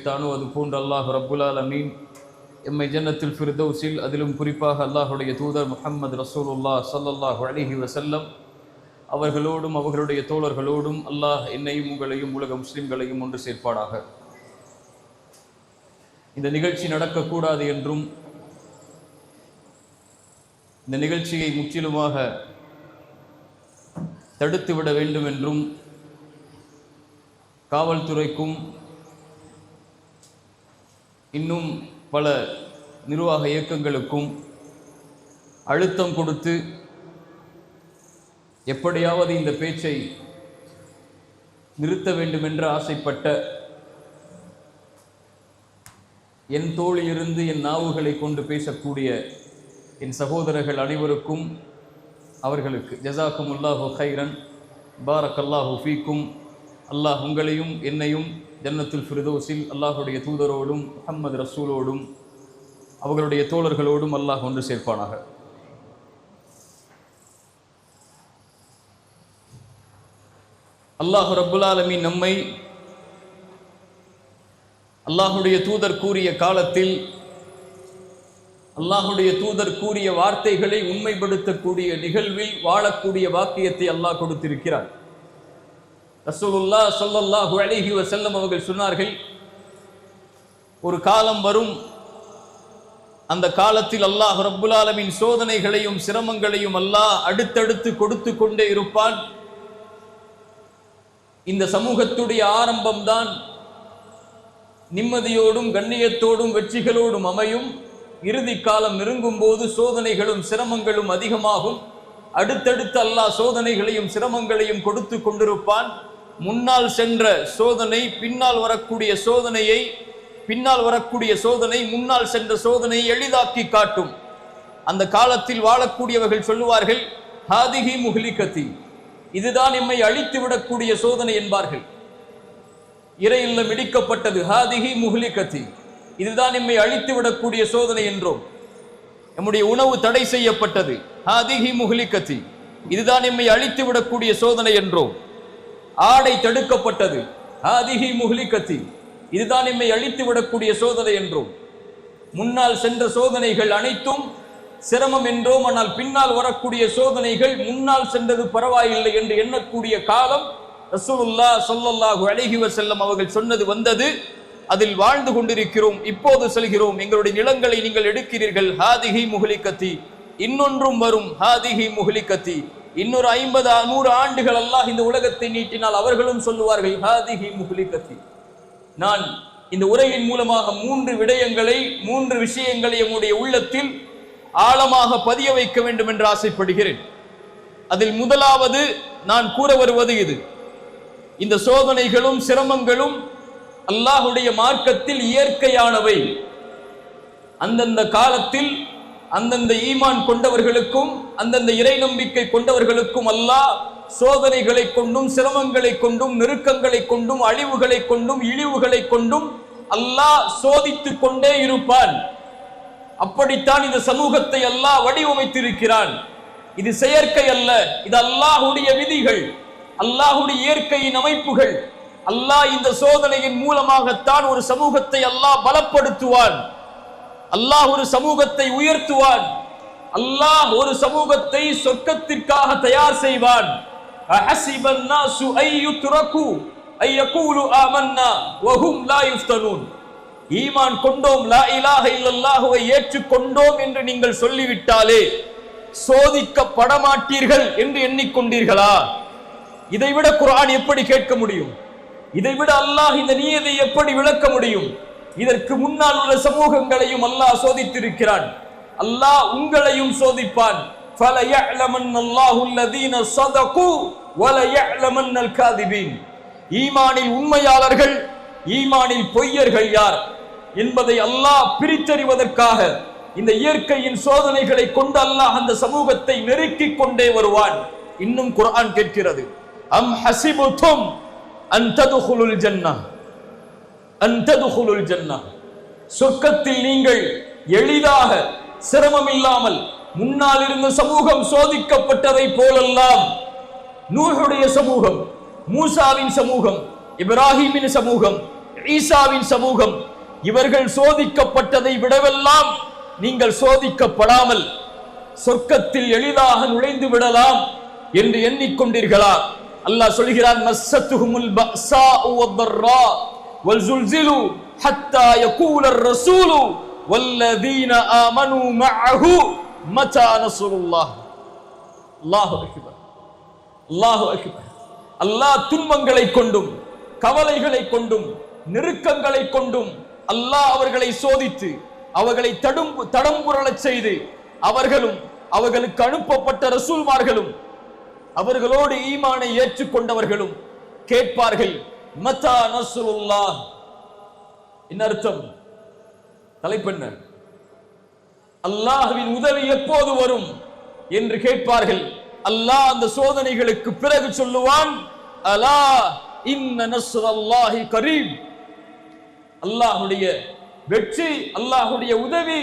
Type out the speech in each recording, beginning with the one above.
வைத்தானோ அது போன்று அல்லாஹ் ரப்புல் ஆலமீன் எம்மை ஜன்னத்துல் ஃபிர்தௌஸில் அதிலும் குறிப்பாக அல்லாஹுடைய தூதர் முஹம்மது ரசூலுல்லாஹ் ஸல்லல்லாஹு அலைஹி வஸல்லம் அவர்களோடும் அவர்களுடைய தோழர்களோடும் அல்லாஹ் என்னையும் உங்களையும் உலக முஸ்லிம்களையும் ஒன்று சேர்ப்பாடாக. இந்த நிகழ்ச்சி நடக்கக்கூடாது என்றும் இந்த நிகழ்ச்சியை முற்றிலுமாக தடுத்துவிட வேண்டும் என்றும் காவல்துறைக்கும் இன்னும் பல நிர்வாக இயக்கங்களுக்கும் அழுத்தம் கொடுத்து எப்படியாவது இந்த பேச்சை நிறுத்த வேண்டும் என்று ஆசைப்பட்ட என் தோளிலிருந்து என் நாவுகளை கொண்டு பேசக்கூடிய என் சகோதரர்கள் அனைவருக்கும் அவர்களுக்கு ஜஸாக்குமுல்லாஹு கைரன் பாரக்கல்லாஹு ஃபீக்கும். அல்லாஹ் உங்களையும் என்னையும் ஜன்னத்துல் ஃபிர்தௌஸில் அல்லாஹுடைய தூதரோடும் முஹம்மது ரசூலோடும் அவர்களுடைய தோழர்களோடும் அல்லாஹ் ஒன்று சேர்ப்பானாக. அல்லாஹ் ரப்புல் ஆலமீன் நம்மை அல்லாஹுடைய தூதர் கூறிய காலத்தில் அல்லாஹுடைய தூதர் கூறிய வார்த்தைகளை உண்மைப்படுத்தக்கூடிய நிகழ்வில் வாழக்கூடிய வாக்கியத்தை அல்லாஹ் கொடுத்திருக்கிறார். ரசூலுல்லாஹ் ஸல்லல்லாஹு அலைஹி வஸல்லம் அவர்கள் சொன்னார்கள், ஒரு காலம் வரும், அந்த காலத்தில் அல்லாஹ் ரப்புல் ஆலமீன் சோதனைகளையும் சிரமங்களையும் அல்லாஹ் அடுத்தடுத்து கொடுத்து கொண்டே இருப்பான். இந்த சமூகத்துடைய ஆரம்பம்தான் நிம்மதியோடும் கண்ணியத்தோடும் வெற்றிகளோடும் அமையும். இறுதி காலம் நெருங்கும் போது சோதனைகளும் சிரமங்களும் அதிகமாகும். அடுத்தடுத்து அல்லாஹ் சோதனைகளையும் சிரமங்களையும் கொடுத்து கொண்டிருப்பான். முன்னால் சென்ற சோதனை பின்னால் வரக்கூடிய சோதனையை, பின்னால் வரக்கூடிய சோதனை முன்னால் சென்ற சோதனையை எளிதாக்கி காட்டும். அந்த காலத்தில் வாழக்கூடியவர்கள் சொல்லுவார்கள், ஹாதிஹி முஹ்லிகதி, இதுதான் எம்மை அழித்து விடக்கூடிய சோதனை என்பார்கள். இறை இல்லம் இடிக்கப்பட்டது, ஹாதிஹி முஹ்லிகதி, இதுதான் எம்மை அழித்து விடக்கூடிய சோதனை என்றோம். நம்முடைய உணவு தடை செய்யப்பட்டது, ஹாதிஹி முஹ்லிகதி, இதுதான் எம்மை அழித்து விடக்கூடிய சோதனை என்றோம். ஆடை தடுக்கப்பட்டது, ஹாதிஹி முஹ்லிகதி, இதுதான் எம்மை அழித்து விடக்கூடிய சோதனை என்றோம். முன்னால் சென்ற சோதனைகள் அனைத்தும் சிரமம் என்றோம். ஆனால் பின்னால் வரக்கூடிய சோதனைகள் முன்னால் சென்றது பரவாயில்லை என்று எண்ணக்கூடிய காலம் ரசூலுல்லாஹ் ஸல்லல்லாஹு அலைஹி வஸல்லம் அவர்கள் சொன்னது வந்தது. அதில் வாழ்ந்து கொண்டிருக்கிறோம். இப்போது சொல்கிறோம், எங்களுடைய நிலங்களை நீங்கள் எடுக்கிறீர்கள், ஹாதிஹி முஹ்லிகதி, இன்னொன்றும் வரும், ஹாதிஹி முஹ்லிகதி. இன்னொரு 50-100 ஆண்டுகள் அல்லாஹ் இந்த உலகத்தை நீட்டினால் அவர்களும் சொல்லுவார்கள், ஹாதிஹி முஹ்லிகதி. நான் இந்த உரையின் மூலமாக 3 விஷயங்களை நம்முடைய உள்ளத்தில் ஆழமாக பதிய வைக்க வேண்டும் என்று ஆசைப்படுகிறேன். அதில் முதலாவது நான் கூற வருவது இது, இந்த சோதனைகளும் சிரமங்களும் அல்லாஹுடைய மார்க்கத்தில் இயற்கையானவை. அந்தந்த காலத்தில் அந்தந்த ஈமான் கொண்டவர்களுக்கும் அந்தந்த இறை நம்பிக்கை கொண்டவர்களுக்கும் அல்லாஹ் சோதனைகளை கொண்டும் சிரமங்களை கொண்டும் நெருக்கங்களை கொண்டும் அழிவுகளை கொண்டும் இழிவுகளை கொண்டும் அல்லாஹ் சோதித்துக் கொண்டே இருப்பான். அப்படித்தான் இந்த சமூகத்தை அல்லாஹ் வடிவமைத்திருக்கிறான். இது செயற்கை அல்ல, இது அல்லாஹுடைய விதிகள், அல்லாஹுடைய இயற்கையின் அமைப்புகள். அல்லாஹ் இந்த சோதனையின் மூலமாகத்தான் ஒரு சமூகத்தை அல்லாஹ் பலப்படுத்துவான். அல்லாஹ் ஒரு சமூகத்தை உயர்த்துவான். அல்லாஹ் ஒரு சமூகத்தை சொர்க்கத்திற்காக தயார் செய்வான். அஹஸிபன் நாசு அய்யுத்ரகு அய்யகூலு ஆமன்னா வஹும் லா யுஃப்தனூன். ஈமான் கொண்டோம், லா இலாஹ இல்லல்லாஹுவை ஏற்றுக்கொண்டோம் என்று நீங்கள் சொல்லிவிட்டாலே சோதிக்கப்பட மாட்டீர்கள் என்று எண்ணிக்கொண்டீர்களா? இதைவிட குர்ஆன் எப்படி கேட்க முடியும்? இதைவிட அல்லாஹ் இந்த நியதை எப்படி விளக்க முடியும்? இதற்கு முன்னால் உள்ள சமூகங்களையும் அல்லாஹ் சோதித்திருக்கிறான். அல்லாஹ் உங்களையும் சோதிப்பான். ஃபலயஅலமன்னல்லாஹு அல்லதீன ஸதகு வலயஅலமன்னல் காதிபீன். ஈமானில் உண்மையாளர்கள், ஈமானில் பொய்யர்கள் யார் என்பதை அல்லாஹ் பிரித்தறிவதற்காக இந்த இயற்கையின் சோதனைகளை கொண்டு அல்லாஹ் அந்த சமூகத்தை நெருக்கிக் கொண்டே வருவான். இன்னும் குர்ஆன் கேட்கிறது, அம் ஹஸிபுதும் அன் ததுகுலுல் ஜன்னah, அன் ததுகுலுல் ஜன்னah, சொர்க்கத்தில் நீங்கள் எளிதாக சிரமம் இல்லாமல், முன்னால் இருந்த சமூகம் சோதிக்கப்பட்டதை போலெல்லாம் நூஹுடைய சமூகம், மூசாவின் சமூகம், இப்ராஹீமின் சமூகம், ஈசாவின் சமூகம் இவர்கள் சோதிக்கப்பட்டதை விடவெல்லாம் நீங்கள் சோதிக்கப்படாமல் சொர்க்கத்தில் எளிதாக நுழைந்து விடலாம் என்று எண்ணிக்கொண்டீர்களா? அல்லாஹ் சொல்கிறான், மஸ்ஸத்துஹுமுல் பஅஸாஉ வத்தர்ரா வல்ஸுல்ஸிலு ஹத்தா யகூலர் ரசூலு வல்லதீன ஆமனூ மஅஹு மதா நஸ்ருல்லாஹ். அல்லாஹு அக்பர், அல்லாஹு அக்பர். அல்லாஹ் துன்பங்களை கொண்டும் கவலைகளை கொண்டும் நெருக்கங்களை கொண்டும் அல்லாஹ் அவர்களை சோதித்து அவர்களை தடம்புரளச் செய்து அவர்களும் அவர்களுக்கு அனுப்பப்பட்ட ரசூல்மார்களும் அவர்களோடு ஈமானை ஏற்றுக்கொண்டவர்களும் கேட்பார்கள், மதா நஸ்ருல்லாஹ். என்ன அர்த்தம்? தலைப்பெண்ண அல்லாஹ்வின் உதவி எப்போது வரும் என்று கேட்பார்கள். அல்லாஹ் அந்த சோதனைகளுக்கு பிறகு சொல்லுவான், அலா இன்ன நஸ்ரல்லாஹி கரீப். அல்லாஹ்வுடைய வெற்றி, அல்லாஹ்வுடைய உதவி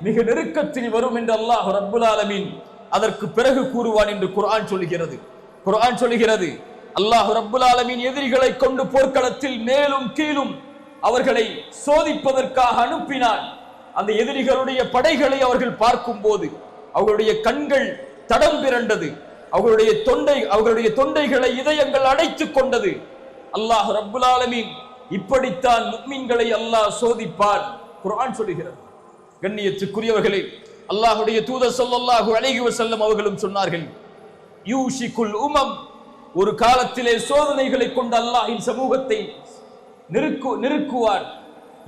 மிக நெருக்கத்தில் வரும் என்று அல்லாஹ் ரப்புல் ஆலமீன் அதற்கு பிறகு கூறுவான் என்று குர்ஆன் சொல்கிறது. குர்ஆன் சொல்கிறது, அல்லாஹ் ரப்புல் ஆலமீன் எதிரிகளை கொண்டு போர்க்களத்தில் மேலும் கீழும் அவர்களை சோதிப்பதற்காக அனுப்பினான். அந்த எதிரிகளுடைய படைகளை அவர்கள் பார்க்கும் போது அவர்களுடைய கண்கள் தடம் பிறண்டது, அவர்களுடைய தொண்டைகளை இதயங்கள் அடைத்துக் கொண்டது. அல்லாஹ் ரப்புல் ஆலமீன் இப்படித்தான் முஃமின்களை அல்லாஹ் சோதிப்பான் குர்ஆன் சொல்கிறது. கண்ணியத்துக்குரியவர்களே, அல்லாஹ்வுடைய தூதர் ஸல்லல்லாஹு அலைஹி வஸல்லம் அவர்களும் சொன்னார்கள், யூஷிகுல் உமம், ஒரு காலத்திலே சோதனைகளை கொண்டு அல்லாஹ்வின் சமூகத்தை நெருக்குவார்.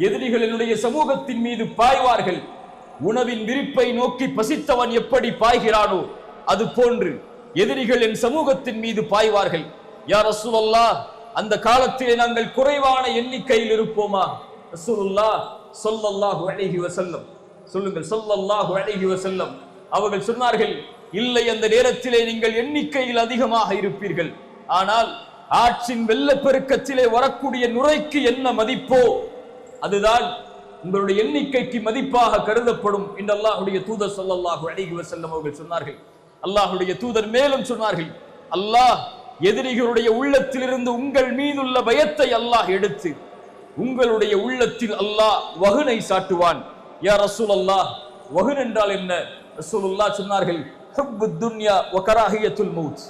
எதிரிகளினுடைய சமூகத்தின் மீது பாய்வார்கள். உணவின் விரிப்பை நோக்கி பசித்தவன் எப்படி பாய்கிறானோ அது போன்று எதிரிகள் என் சமூகத்தின் மீது பாய்வார்கள். யா ரசூலல்லாஹ், அந்த காலத்திலே நாங்கள் குறைவான எண்ணிக்கையில் இருப்போமா? ரசூலுல்லாஹ் ஸல்லல்லாஹு அலைஹி வஸல்லம் சொல்லுங்கள், ஸல்லல்லாஹு அலைஹி வஸல்லம் அவர்கள் சொன்னார்கள், இல்லை, அந்த நேரத்திலே நீங்கள் எண்ணிக்கையில் அதிகமாக இருப்பீர்கள். ஆனால் ஆற்றின் வெள்ளப்பெருக்கத்திலே வரக்கூடிய நுரைக்கு என்ன மதிப்போ அதுதான் உங்களுடைய எண்ணிக்கைக்கு மதிப்பாக கருதப்படும் என்று அல்லாஹ்வுடைய தூதர் ஸல்லல்லாஹு அலைஹி வஸல்லம் அவர்கள் சொன்னார்கள். அல்லாஹ்வுடைய தூதர் மேலும் சொன்னார்கள், அல்லாஹ் எதிரிகளுடைய உள்ளத்திலிருந்து உங்கள் மீதுள்ள பயத்தை அல்லாஹ் எடுத்து உங்களுடைய உள்ளத்தில் அல்லாஹ் வஹனை சாட்டுவான். யா ரசூலல்லாஹ், வஹன் என்றால் என்ன? ரசூலுல்லாஹ் சொன்னார்கள், ஹுப்புத் துன்யா வ கராஹியத்துல் மௌத்.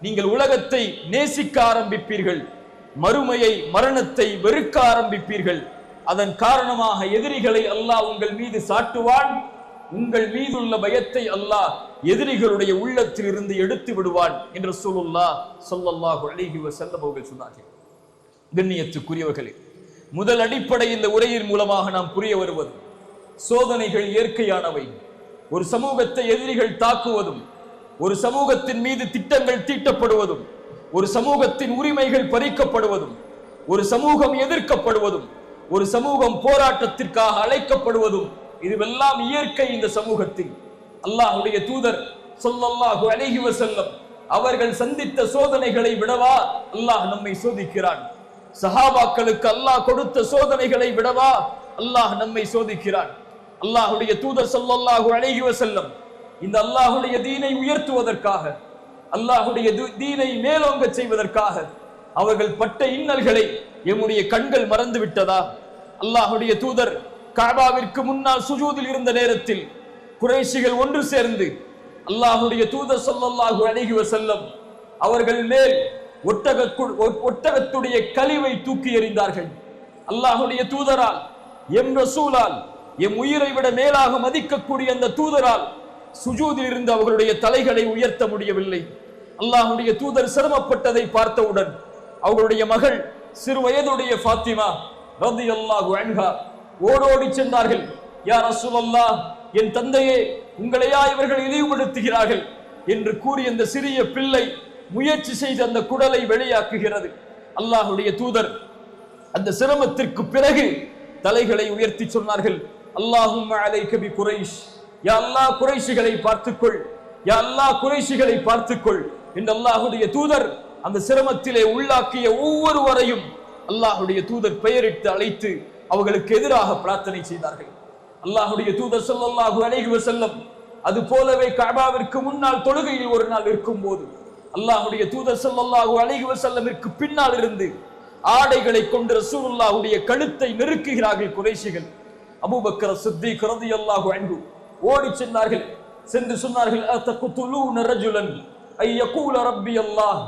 நீங்கள் உலகத்தை நேசிக்க ஆரம்பிப்பீர்கள், மறுமையை மரணத்தை வெறுக்க ஆரம்பிப்பீர்கள். அதன் காரணமாக எதிரிகளை அல்லாஹ் உங்கள் மீது சாட்டுவான். உங்கள் மீதுள்ள பயத்தை அல்லாஹ் எதிரிகளுடைய உள்ளத்தில் இருந்து எடுத்து விடுவான் என்று ரசூலுல்லாஹ் ஸல்லல்லாஹு அலைஹி வஸல்லம் அவர்கள் சொன்னார்கள். கண்ணியத்துக்குரியவர்களே, முதல் அடிப்படை இந்த உரையின் மூலமாக நாம் புரிய வருவது, சோதனைகள் இயற்கையானவை. ஒரு சமூகத்தை எதிரிகள் தாக்குவதும், ஒரு சமூகத்தின் மீது திட்டங்கள் தீட்டப்படுவதும், ஒரு சமூகத்தின் உரிமைகள் பறிக்கப்படுவதும், ஒரு சமூகம் எதிர்க்கப்படுவதும், ஒரு சமூகம் போராட்டத்திற்காக அழைக்கப்படுவதும், இதுவெல்லாம் இயற்கை. இந்த சமூகத்தில் அல்லாஹ்வுடைய தூதர் ஸல்லல்லாஹு அலைஹி வஸல்லம் அவர்கள் சந்தித்த சோதனைகளை விடவா அல்லாஹ் நம்மை சோதிக்கிறான்? சஹாபாக்களுக்கு அல்லாஹ் கொடுத்த சோதனைகளை விடவா அல்லாஹ் நம்மை சோதிக்கிறான்? அல்லாஹ்வுடைய தூதர் ஸல்லல்லாஹு அலைஹி வஸல்லம் இந்த அல்லாஹ்வுடைய தீனை உயர்த்துவதற்காக, அல்லாஹ்வுடைய தீனை மேலோங்க செய்வதற்காக அவர்கள் பட்ட இன்னல்களை எம்முடைய கண்கள் மறந்து விட்டதா? அல்லாஹ்வுடைய தூதர் கஅபாவிற்கு முன்னால் சுஜூதில் இருந்த நேரத்தில் குறைஷிகள் ஒன்று சேர்ந்து அல்லாஹ்வுடைய தூதர் ஸல்லல்லாஹு அலைஹி வஸல்லம் அவர்கள் மேல் ஒட்டகத்துடைய கழிவை தூக்கி எறிந்தார்கள். அல்லாஹ்வுடைய தூதரால், எம் ரசூலால், எம் உயிரை விட மேலாக மதிக்கக்கூடிய அந்த தூதரால் சுஜூதில் இருந்து அவர்களுடைய தலைகளை உயர்த்த முடியவில்லை. அல்லாஹ்வுடைய தூதர் சிரமப்பட்டதை பார்த்தவுடன் அவர்களுடைய மகள் சிறு வயதுடைய ஃபாத்திமா ரலியல்லாஹு அன்ஹா ஓடோடி சென்றார்கள். யா ரசூலல்லாஹ், என் தந்தையே, உங்களையா இவர்கள் இழிவுபடுத்துகிறார்கள் என்று கூறி அந்த சிறிய பிள்ளை முயற்சி செய்து அந்த குடலை வெளியாக்குகிறது. அல்லாஹ்வுடைய தூதர் அந்த சிரமத்திற்கு பிறகு தலைகளை உயர்த்தி சொன்னார்கள், அல்லாஹும்ம அலைக பி குரைஷ், யா அல்லாஹ் குறைஷிகளை பார்த்துக்கொள், யா அல்லாஹ் குறைஷிகளை பார்த்துக்கொள் என்று அல்லாஹ்வுடைய தூதர் அந்த சிரமத்திலே உள்ளாக்கிய ஒவ்வொருவரையும் அல்லாஹ்வுடைய தூதர் பெயரிட்டு அழைத்து அவர்களுக்கு எதிராக பிரார்த்தனை செய்தார்கள். அல்லாஹ்வுடைய தூதர் ஸல்லல்லாஹு அலைஹி வஸல்லம் அது போலவே கஅபாவிற்கு முன்னால் தொழுகையில் ஒரு நாள் இருக்கும் போது அல்லாஹ்வுடைய தூதர் ஸல்லல்லாஹு அலைஹி வஸல்லமிற்கு பின்னால் இருந்து ஆடைகளை கொண்டு ரசூலுல்லாஹுடைய கழுத்தை நெருக்குகிறார்கள் குறைஷிகள். அபூபக்கர் சித்திக் ரலியல்லாஹு அன்ஹு ஓடி சென்றார்கள். சென்று சொன்னார்கள், அத்தகுதுலூன ரஜுலன் ஐ யகூல ரப்பி அல்லாஹ்,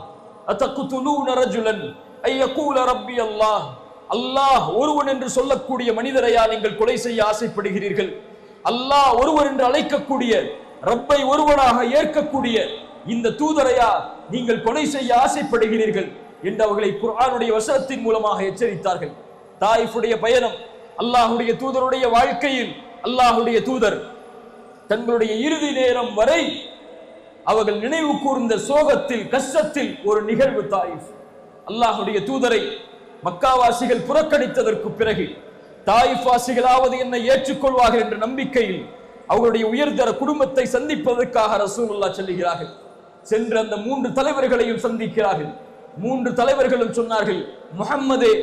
அத்தகுதுலூன ரஜுலன் ஐ யகூல ரப்பி அல்லாஹ். அல்லாஹ் ஒருவன் என்று சொல்லக்கூடிய மனிதரையா நீங்கள் கொலை செய்ய ஆசைப்படுகிறீர்கள்? அல்லாஹ் ஒருவர் என்று அழைக்கக்கூடிய, ரப்பை ஒருவனாக ஏற்கக்கூடிய இந்த தூதரையா நீங்கள் கொலை செய்ய ஆசைப்படுகிறீர்கள் என்று அவர்களை குர்ஆனுடைய வசனத்தின் மூலமாக எச்சரித்தார்கள். தாயிஃபுடைய பயணம், அல்லாஹுடைய தூதருடைய வாழ்க்கையில் அல்லாஹுடைய தூதர் தங்களுடைய இறுதி நேரம் வரை அவர்கள் நினைவு கூர்ந்த சோகத்தில், கஷ்டத்தில் ஒரு நிகழ்வு தாயிஃப். அல்லாஹுடைய தூதரை மக்காவாசிகள் புறக்கணித்ததற்கு பிறகு தாயிஃப் வாசிகளாவது என்னை ஏற்றுக்கொள்வார்கள் என்ற நம்பிக்கையில் அவர்களுடைய உயர்தர குடும்பத்தை சந்திப்பதற்காக ரசூலுல்லாஹ் செல்கிறார்கள். சென்று அந்த 3 தலைவர்களையும் சந்திக்கிறார்கள். 3 தலைவர்களும் சொன்னார்கள், முஹம்மதே,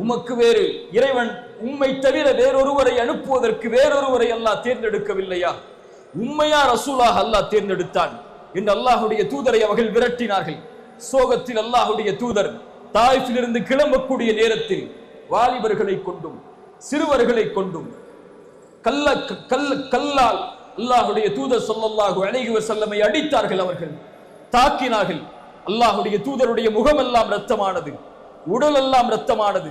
உமக்கு வேறு இறைவன் உம்மை தவிர வேறொருவரை அனுப்புவதற்கு வேறொருவரை அல்லாஹ் தேர்ந்தெடுக்கவில்லையா? உம்மையா ரசூலாக அல்லாஹ் தேர்ந்தெடுத்தான் என்று அல்லாஹுடைய தூதரை அவர்கள் விரட்டினார்கள். சோகத்தில் அல்லாஹுடைய தூதர் தாயிஃபிலிருந்து கிளம்பக்கூடிய நேரத்தில் வாலிபர்களை கொண்டும் சிறுவர்களை கொண்டும் கல்லால் அல்லாஹுடைய தூதர் ஸல்லல்லாஹு அலைஹி வஸல்லமை அடித்தார்கள். அவர்கள் தாக்கினார்கள். அல்லாஹுடைய தூதருடைய முகமெல்லாம் இரத்தமானது, உடல் எல்லாம் இரத்தமானது.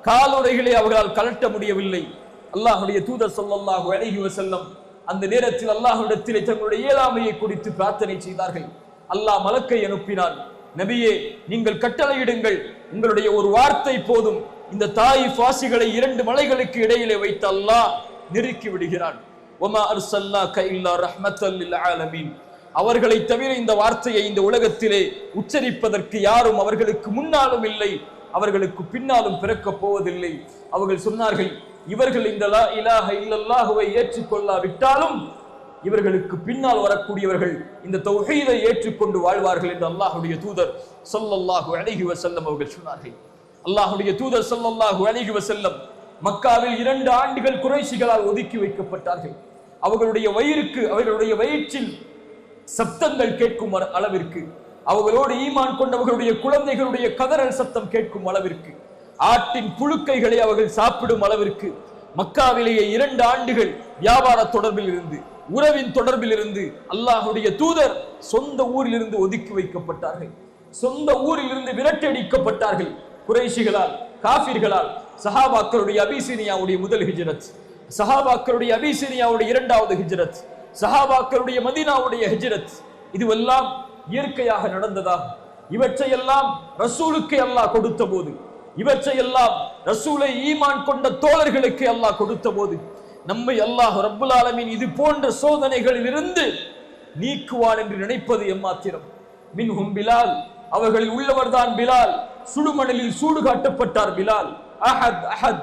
காலுறைகளை அவர்களால் கலட்ட முடியவில்லை. அல்லாஹுடைய தூதர் ஸல்லல்லாஹு அலைஹி வஸல்லம் அந்த நேரத்தில் அல்லாஹ்விடத்திலே தங்களுடைய இயலாமையை குறித்து பிரார்த்தனை செய்தார்கள். அல்லாஹ் மலக்கை அனுப்பினான். நபியே, நீங்கள் கட்டளையிடுங்கள், உங்களுடைய ஒரு வார்த்தை போதும், இந்த தாயிஃப் வாசிகளை 2 மலைகளுக்கு இடையிலே வைத்து அல்லாஹ் நெருக்கி விடுகிறான். வமா அர்ஸல்னாக இல்லா ரஹ்மத்தல் லில் ஆலமீன். அவர்களை தவிர இந்த வார்த்தையை இந்த உலகத்திலே உச்சரிப்பதற்கு யாரும் அவர்களுக்கு முன்னாலும் இல்லை, அவர்களுக்கு பின்னாலும் பிறக்கப் போவதில்லை. அவர்கள் சொன்னார்கள், இவர்கள் இந்த லா இலாஹ இல்லல்லாஹுவை ஏற்றுக்கொள்ளாவிட்டாலும் இவர்களுக்கு பின்னால் வரக்கூடியவர்கள் இந்த தௌஹீதை ஏற்றுக்கொண்டு வாழ்வார்கள் என்று அல்லாஹுடைய தூதர் ஸல்லல்லாஹு அலைஹி வஸல்லம் அவர்கள் சொன்னார்கள். அல்லாஹுடைய தூதர் ஸல்லல்லாஹு அலைஹி வஸல்லம் மக்காவில் 2 ஆண்டுகள் குறைஷிகளால் ஒதுக்கி வைக்கப்பட்டார்கள். அவர்களுடைய வயிற்றில் சப்தங்கள் கேட்கும் அளவிற்கு, அவர்களோடு ஈமான் கொண்டவர்களுடைய குழந்தைகளுடைய கதறல் சத்தம் கேட்கும் அளவிற்கு, ஆட்டின் புழுக்கைகளை அவர்கள் சாப்பிடும் அளவிற்கு மக்காவிலேயே 2 ஆண்டுகள் வியாபார தொடர்பில் இருந்து, உறவின் தொடர்பில் இருந்து அல்லாஹுடைய தூதர் சொந்த ஊரில் இருந்து ஒதுக்கி வைக்கப்பட்டார்கள். சொந்த ஊரில் இருந்து விரட்டடிக்கப்பட்டார்கள் குறைஷிகளால், காஃபிர்களால். சஹாபாக்களுடைய அபிசீனியாவுடைய முதல் ஹிஜ்ரத், சஹாபாக்களுடைய அபிசீனியாவுடைய 2வது ஹிஜ்ரத், சஹாபாக்களுடைய மதீனாவுடைய ஹிஜ்ரத், இதுவெல்லாம் இயற்கையாக நடந்ததா? இவற்றையெல்லாம் ரசூலுக்கு அல்லாஹ் கொடுத்த போது, இவற்றையெல்லாம் ரசூலை ஈமான் கொண்ட தோழர்களுக்கு அல்லாஹ் கொடுத்த போது, நம்மை அல்லாஹ் ரப்புல் ஆலமீன் இது போன்ற சோதனைகளில் இருந்து நீக்குவான் என்று நினைப்பது எம்மாத்திரம்? மின்ஹும் பிலால், அவர்களில் உள்ளவர்தான் பிலால். சுடுமணலில் சூடு காட்டப்பட்டார் பிலால். அஹத் அஹத்,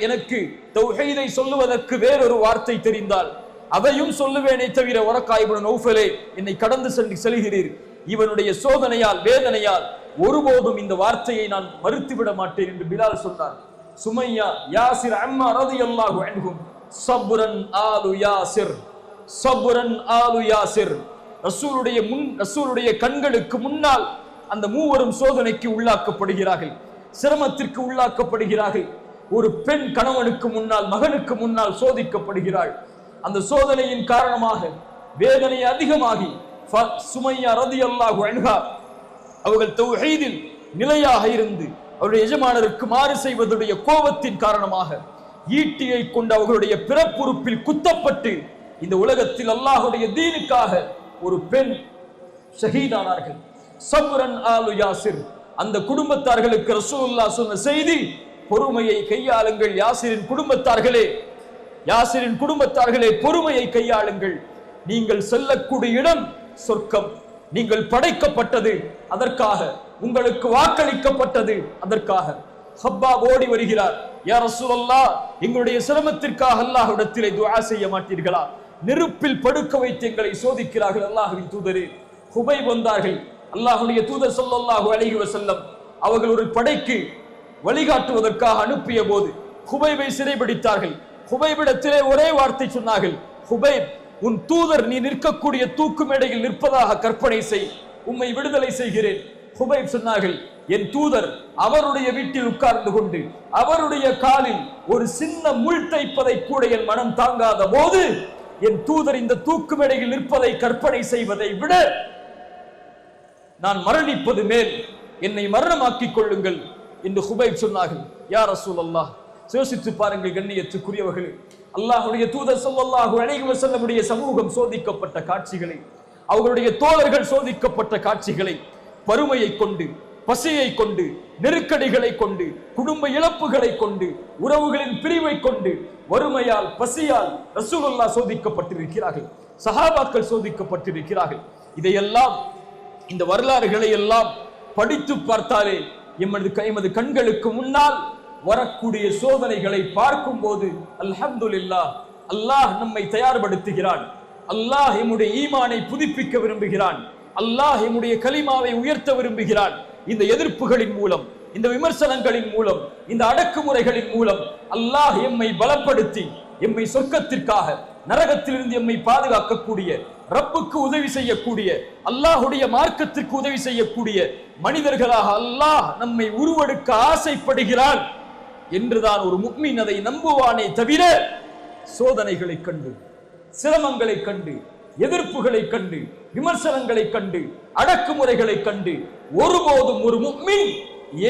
எனக்கு தௌஹீதை சொல்லுவதற்கு வேறொரு வார்த்தை தெரிந்தால் அதையும் சொல்லுவேனே தவிர, வரக்கா இப்னு நௌஃபலே, என்னை கடந்து செல்கிறீர். இவனுடைய சோதனையால், வேதனையால் ஒருபோதும் இந்த வார்த்தையை நான் மறுத்துவிட மாட்டேன் என்று பிலால் சொன்னார். சுமையா, யாசிர், அம்மா ரலியல்லாஹு அன்ஹும், சப்ரன் ஆலு யாசிர், சப்ரன் ஆலு யாசிர். ரசூலுடைய கண்களுக்கு முன்னால் அந்த மூவரும் சோதனைக்கு உள்ளாக்கப்படுகிறார்கள், சிரமத்திற்கு உள்ளாக்கப்படுகிறார்கள். ஒரு பெண் கணவனுக்கு முன்னால், மகனுக்கு முன்னால் சோதிக்கப்படுகிறாள். அந்த சோதனையின் காரணமாக வேதனை அதிகமாகி சுமையா ரலியல்லாஹு அன்ஹா அவர்கள் தௌஹீதில் நிலையாக இருந்து அவருடைய எஜமானருக்கு மாறு செய்வதுடைய கோபத்தின் காரணமாக ஈட்டியை கொண்டு அவர்களுடைய பிறப்புறுப்பில் குத்தப்பட்டு இந்த உலகத்தில் அல்லாஹுடைய தீனுக்காக ஒரு பெண் ஷஹீதானார்கள். சப்ரன் ஆலு யாசிர். அந்த குடும்பத்தார்களுக்கு ரசூலுல்லாஹ் சொன்ன செய்தி, பொறுமையை கையாளுங்கள் யாசிரின் குடும்பத்தார்களே, யாசிரின் குடும்பத்தார்களே, பொறுமையை கையாளுங்கள். நீங்கள் செல்லக்கூடிய இடம் சொர்க்கம். நீங்கள் படைக்கப்பட்டது அதற்காக, உங்களுக்கு வாக்களிக்கப்பட்டது அதற்காக. ஹப்பாப் ஓடி வருகிறார். யா ரசூலல்லாஹ், எங்களுடைய சிரமத்திற்காக அல்லாஹ்விடத்திலே துஆ செய்ய மாட்டீர்களா? நெருப்பில் படுக்க வைத்து எங்களை சோதிக்கிறார்கள் அல்லாஹ்வின் தூதரே. ஹுபைப் வந்தார்கள். அல்லாஹ்வுடைய தூதர் ஸல்லல்லாஹு அலைஹி வஸல்லம் அவர்கள் ஒரு படைக்கு வழிகாட்டுவதற்காக அனுப்பிய போது ஹுபைபை சிறைபிடித்தார்கள். ஹுபைபிடத்திலே ஒரே வார்த்தை சொன்னார்கள், ஹுபைப், உன் தூதர் நீ நிற்கக்கூடிய தூக்கு மேடையில் நிற்பதாக கற்பனை செய், உம்மை விடுதலை செய்கிறேன். ஹுபைப் சொன்னார்கள், என் தூதர் அவருடைய வீட்டில் உட்கார்ந்து கொண்டு அவருடைய காலில் ஒரு சின்ன முள் தைப்பதை கூட என் மனம் தாங்காத போது என் தூதர் இந்த தூக்கு மேடையில் நிற்பதை கற்பனை செய்வதை விட நான் மரணிப்பது மேல், என்னை மரணமாக்கிக் கொள்ளுங்கள் என்று ஹுபைப் சொன்னார்கள். யா ரசூலல்லாஹ், யோசித்து பாருங்கள் கண்ணியத்துக்குரியவர்களே, அல்லாஹ்வுடைய தூதர் ஸல்லல்லாஹு அலைஹி வஸல்லமுடைய சமூகம் சோதிக்கப்பட்ட காட்சிகளை, அவர்களுடைய தோழர்கள் சோதிக்கப்பட்ட காட்சிகளை, வறுமையை கொண்டு, பசியை கொண்டு, நெருக்கடிகளை கொண்டு, குடும்ப இழப்புகளை கொண்டு, உறவுகளின் பிரிவை கொண்டு, வறுமையால் பசியால் ரசூலுல்லாஹ் சோதிக்கப்பட்டிருக்கிறார்கள், சஹாபாக்கள் சோதிக்கப்பட்டிருக்கிறார்கள். இதையெல்லாம், இந்த வரலாறுகளை எல்லாம் படித்து பார்த்தாலே எமது கண்களுக்கு முன்னால் வரக்கூடிய சோதனைகளை பார்க்கும் போது அல்ஹம்துலில்லாஹ், அல்லாஹ் நம்மை தயார்படுத்துகிறான். அல்லாஹ் எம்முடைய ஈமானை புதுப்பிக்க விரும்புகிறான். அல்லாஹ் எம்முடைய கலிமாவை உயர்த்த விரும்புகிறான். இந்த எதிர்ப்புகளின் மூலம், இந்த விமர்சனங்களின் மூலம், இந்த அடக்குமுறைகளின் மூலம் அல்லாஹ் எம்மை பலப்படுத்தி எம்மை சொர்க்கத்திற்காக, நரகத்திலிருந்து எம்மை பாதுகாக்கக்கூடிய, ரப்புக்கு உதவி செய்யக்கூடிய, அல்லாஹுடைய மார்க்கத்திற்கு உதவி செய்யக்கூடிய மனிதர்களாக அல்லாஹ் நம்மை உருவெடுக்க ஆசைப்படுகிறான் என்றுதான் ஒரு முஃமின் அதை நம்புவானே தவிர, சோதனைகளை கண்டு, சிரமங்களை கண்டு, எதிர்ப்புகளை கண்டு, விமர்சனங்களை கண்டு, அடக்குமுறைகளை கண்டு ஒருபோதும் ஒரு முஃமின்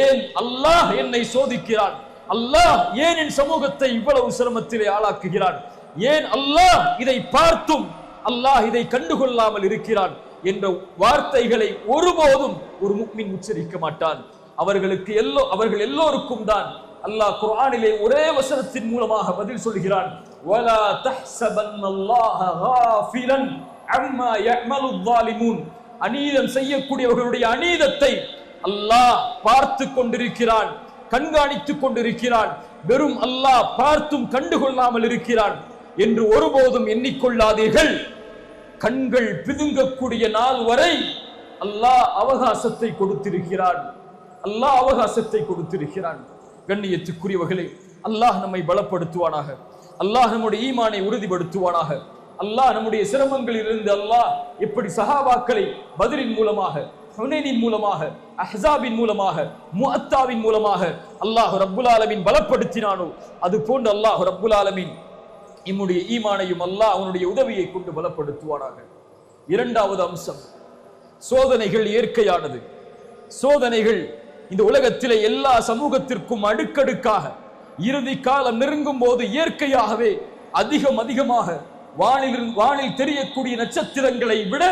ஏன் அல்லாஹ் என்னை சோதிக்கிறான், அல்லாஹ் ஏன் என் சமூகத்தை இவ்வளவு சிரமத்திலே ஆளாக்குகிறான், ஏன் அல்லாஹ் இதை பார்த்தும் அல்லாஹ் இதை கண்டுகொள்ளாமல் இருக்கிறான் என்ற வார்த்தைகளை ஒருபோதும் ஒரு முஃமின் உச்சரிக்க மாட்டான். அவர்கள் எல்லோருக்கும் தான் அல்லாஹ் குர்ஆனிலே ஒரே வசனத்தின் மூலமாக பதில் சொல்கிறான். வலா தஹ்ஸபன்னல்லாஹ காஃபிலன் அம்மா யஅமலுல் ஸாலிமூன். அநீதம் செய்யக்கூடியவர்களுடைய அநீதத்தை அல்லாஹ் பார்த்து கொண்டிருக்கிறான், கண்காணித்துக் கொண்டிருக்கிறான். வெறும் அல்லாஹ் பார்த்தும் கண்டுகொள்ளாமல் இருக்கிறான் என்று ஒருபோதும் எண்ணிக்கொள்ளாதீர்கள். கண்கள் பிதுங்கக்கூடிய நாள் வரை அல்லாஹ் அவகாசத்தை கொடுத்திருக்கிறான். அல்லாஹ் அவகாசத்தை கொடுத்திருக்கிறான். கண்ணியத்துக்குரியவர்களே, அல்லாஹ் நம்மை பலப்படுத்துவானாக. அல்லாஹ் நம்முடைய ஈமானை உறுதிப்படுத்துவானாக. அல்லாஹ் நம்முடைய சிரமங்களிலிருந்து அல்லாஹ் எப்படி சஹாபாக்களை பத்ரின் மூலமாக, ஹுனைனின் மூலமாக, அஹ்ஸாபின் மூலமாக, முஅத்தாவின் மூலமாக அல்லாஹ் ரப்புல் ஆலமீன் பலப்படுத்தினானோ அது போன்று அல்லாஹ் ரப்புல் ஆலமீன் நம்முடைய ஈமானையும் அல்லாஹ் அவனுடைய உதவியை கொண்டு பலப்படுத்துவானாக. இரண்டாவது அம்சம், சோதனைகள் இயற்கையானது. சோதனைகள் இந்த உலகத்திலே எல்லா சமூகத்திற்கும் அடுக்கடுக்காக இறுதி காலம் நெருங்கும் போது இயற்கையாகவே அதிகமாக வானில் தெரியக்கூடிய நட்சத்திரங்களை விட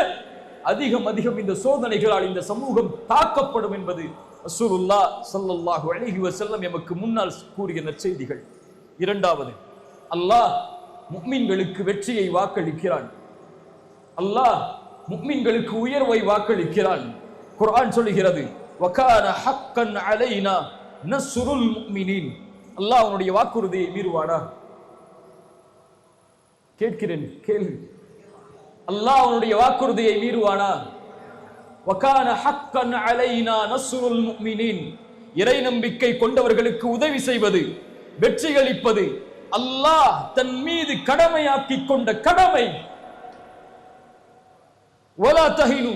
அதிகம் இந்த சோதனைகளால் இந்த சமூகம் தாக்கப்படும் என்பது ரசூலுல்லாஹ் ஸல்லல்லாஹு அலைஹி வஸல்லம் எமக்கு முன்னால் கூறிய நற்செய்திகள். இரண்டாவது, அல்லாஹ் முஃமின்களுக்கு வெற்றியை வாக்களிக்கிறான். அல்லாஹ் முஃமின்களுக்கு உயர்வை வாக்களிக்கிறான். குர்ஆன் சொல்கிறது, வகான ஹக்கன் அலைனா நஸ்ருல் முஃமினீன். அல்லாஹ் அவனுடைய வாக்குறுதியை மீறுவானா? கேட்கிறேன், கேள்வி. அல்லாஹ் அவனுடைய வாக்குறுதியை மீறுவானா? வகான ஹக்கன் அலைனா நஸ்ருல் முஃமினீன். இறை நம்பிக்கை கொண்டவர்களுக்கு உதவி செய்வது, வெற்றியளிப்பது அல்லாஹ் தன் மீது கடமையாக்கி கொண்ட கடமை. வலா தஹினு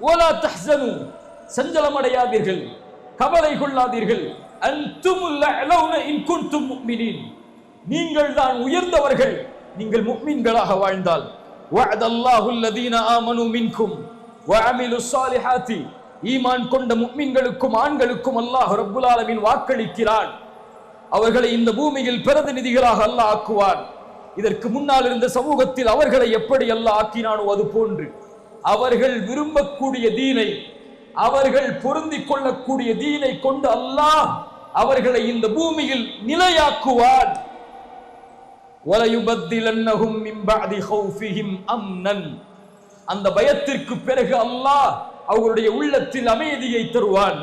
வலா தஹ்ஸனு. சஞ்சலமடையாதீர்கள், கவலை கொள்ளாதீர்கள். அன்துமுல் அலௌன இன் குன்தும் முஃமினீன். நீங்கள் தான் உயர்ந்தவர்கள் நீங்கள் முஃமின்களாக வாழ்ந்தால். வஅதல்லாஹு அல்லதீன ஆமனு மின்கும் வஅமிலுஸ் ஸாலிஹாத்தி. ஈமான் கொண்ட முஃமின்களுக்கும் ஆண்களுக்கும் அல்லாஹ் ரப்புல் ஆலமீன் வாக்களிக்கிறான். அவர்களை இந்த பூமியில் பிரதிநிதிகளாக அல்லாஹ் ஆக்குவான். இதற்கு முன்னால் இருந்த சமூகத்தில் அவர்களை எப்படி அல்லாஹ் ஆக்கினானோ அது போன்று அவர்கள் விரும்பக்கூடிய தீனை, அவர்கள் பொருந்திக் கொள்ளக்கூடிய தீனை கொண்டு அல்லாஹ் அவர்களை இந்த பூமியில் நிலையாக்குவான். வலயுபத்திலன்னஹும் மின் பஅதி ஹௌஃபிஹிம் அம்னன். அந்த பயத்திற்கு பிறகு அல்லாஹ் அவர்களுடைய உள்ளத்தில் அமைதியை தருவான்.